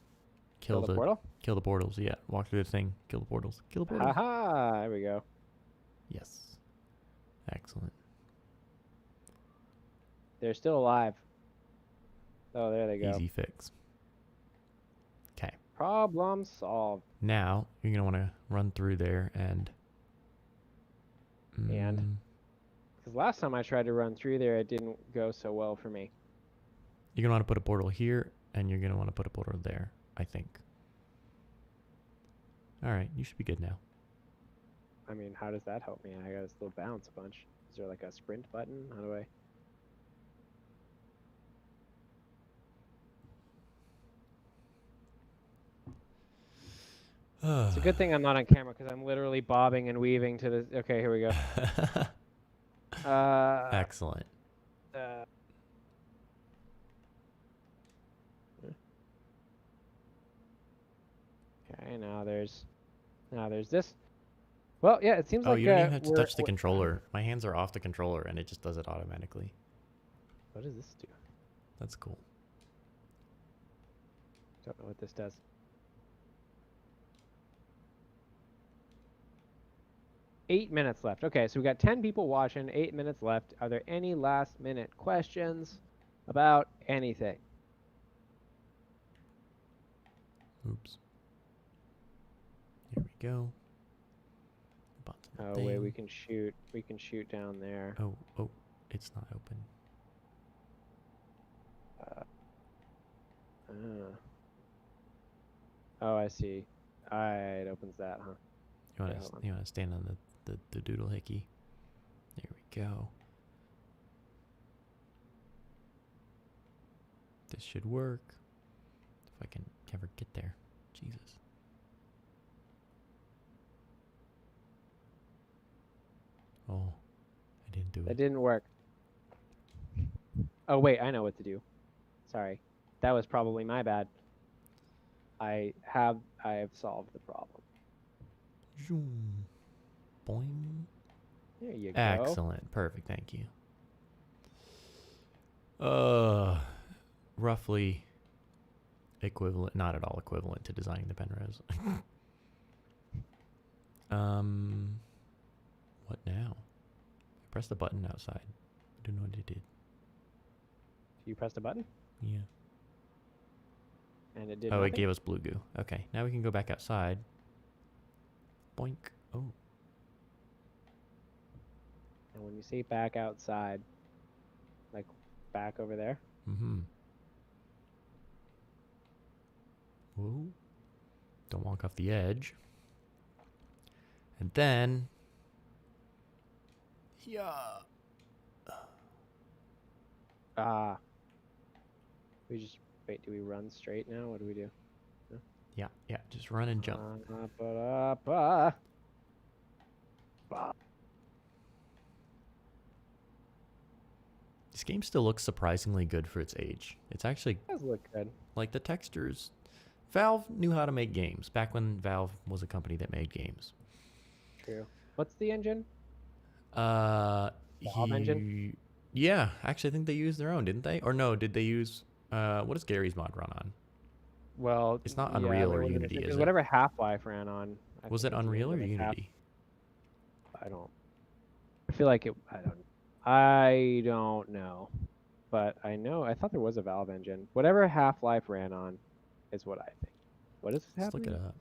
Kill the portal? Kill the portals. Yeah. Walk through the thing. Kill the portals. Kill the portals. Haha, there we go. Yes. Excellent. They're still alive. Oh, there they go. Easy fix. Okay. Problem solved. Now you're gonna want to run through there and. And? Because last time I tried to run through there, it didn't go so well for me. You're gonna want to put a portal here, and you're gonna want to put a portal there. I think. All right, you should be good now. I mean, how does that help me? I gotta still bounce a bunch. Is there like a sprint button? How do I? It's a good thing I'm not on camera because I'm literally bobbing and weaving to the. Okay, here we go. Excellent. Okay, now there's this. Well, yeah, it seems Oh, like you don't even have to touch the we're- controller. My hands are off the controller, and it just does it automatically. What does this do? That's cool. Don't know what this does. Eight minutes left. Okay, so we got 10 people watching, 8 minutes left. Are there any last minute questions about anything? Oops. Here we go. Button Oh wait, we thing. can shoot down there. Oh, it's not open. Oh, I see. It opens that, huh? You want Yeah, to hold on. you want to stand on the doodle hickey. There we go. This should work. If I can ever get there. Jesus. Oh, I didn't do That it. didn't work. Oh, wait, I know what to do. Sorry. That was probably my bad. I have solved the problem. Zoom. Boing. There you go. Excellent. Perfect. Thank you. Roughly equivalent, not at all equivalent to designing the Penrose. What now? I pressed the button outside. I don't know what it did. You pressed a button Yeah. and it did Oh, nothing? it gave us blue goo. Okay, now we can go back outside. Boink. Oh. And when you say back outside, like back over there? Mm-hmm. Whoa. Don't walk off the edge. And then... Yeah. We just, wait, do we run straight now? What do we do? Yeah, just run and jump. This game still looks surprisingly good for its age. It's actually, It does look good. like, the textures. Valve knew how to make games back when Valve was a company that made games. True. What's the engine? Valve engine? Yeah, actually, I think they used their own, didn't they? Or no, did they use... what does Gary's mod run on? Well, It's not yeah, Unreal there or was Unity, it is was it? whatever Half-Life ran on. Was it Unreal or Unity? I feel like it. I don't know, but I thought there was a Valve engine. Whatever Half-Life ran on, is what I think. What is Let's happening? look it up.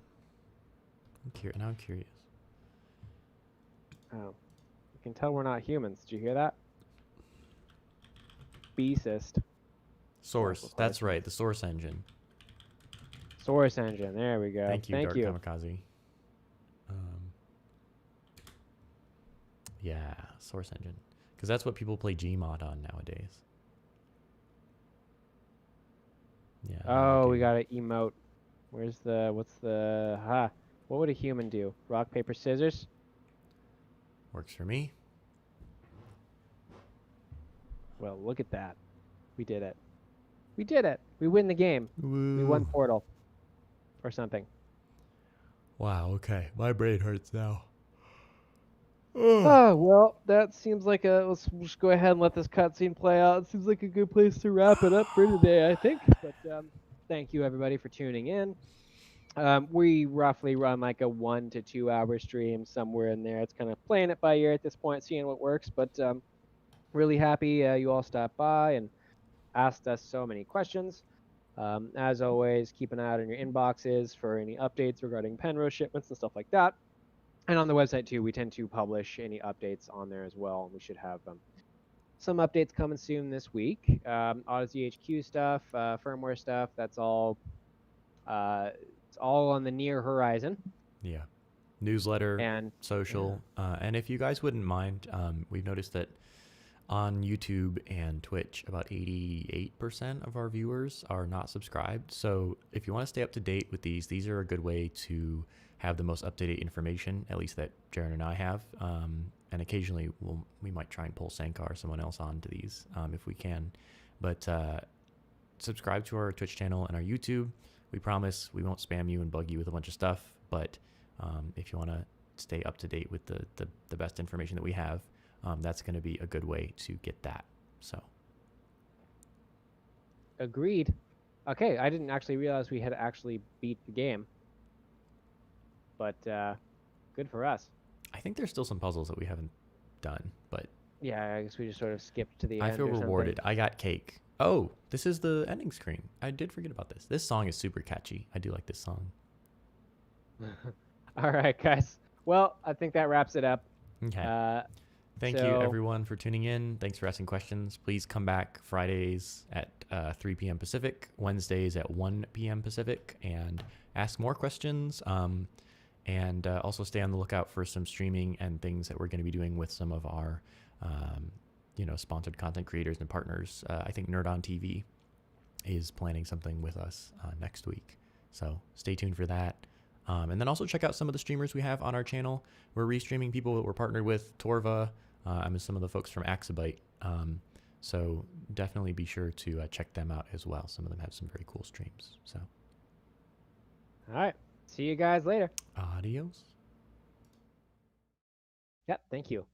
Now I'm curious. Oh, you can tell we're not humans. Did you hear that? Beasist. Source. That's right. The Source engine. Source engine. There we go. Thank you, Dark Kamikaze. Yeah, Source engine. Because that's what people play Gmod on nowadays. Yeah. Oh, we got an emote. What would a human do? Rock, paper, scissors? Works for me. Well, look at that. We did it. We did it. We win the game. Woo. We won PRtal. Or something. Wow, okay. My brain hurts now. Oh, well, that seems like let's just go ahead and let this cutscene play out. It seems like a good place to wrap it up for today, I think. But thank you, everybody, for tuning in. We roughly run like a 1 to 2 hour stream, somewhere in there. It's kind of playing it by ear at this point, seeing what works. But really happy you all stopped by and asked us so many questions. As always, keep an eye out on your inboxes for any updates regarding Penrose shipments and stuff like that. And on the website, too, we tend to publish any updates on there as well. We should have some updates coming soon this week. Audeze HQ stuff, firmware stuff, that's all it's all on the near horizon. Yeah. Newsletter, and social. Yeah. And if you guys wouldn't mind, we've noticed that on YouTube and Twitch, about 88% of our viewers are not subscribed. So if you want to stay up to date with these are a good way to have the most up-to-date information, at least that Jaren and I have. And occasionally we might try and pull Sankar or someone else onto these if we can. But subscribe to our Twitch channel and our YouTube. We promise we won't spam you and bug you with a bunch of stuff. But if you want to stay up to date with the best information that we have, that's going to be a good way to get that. So. Agreed. Okay, I didn't actually realize we had actually beat the game. But good for us. I think there's still some puzzles that we haven't done, but... Yeah, I guess we just sort of skipped to the end. I feel rewarded. I got cake. Oh, this is the ending screen. I did forget about this. This song is super catchy. I do like this song. All right, guys. Well, I think that wraps it up. Okay. Thank you, everyone, for tuning in. Thanks for asking questions. Please come back Fridays at 3 p.m. Pacific, Wednesdays at 1 p.m. Pacific, and ask more questions. And also stay on the lookout for some streaming and things that we're going to be doing with some of our, sponsored content creators and partners. I think Nerd on TV is planning something with us next week. So stay tuned for that. And then also check out some of the streamers we have on our channel. We're restreaming people that we're partnered with, Torva, and some of the folks from Axabyte. So definitely be sure to check them out as well. Some of them have some very cool streams. So, All right. See you guys later. adios. Yep. Thank you.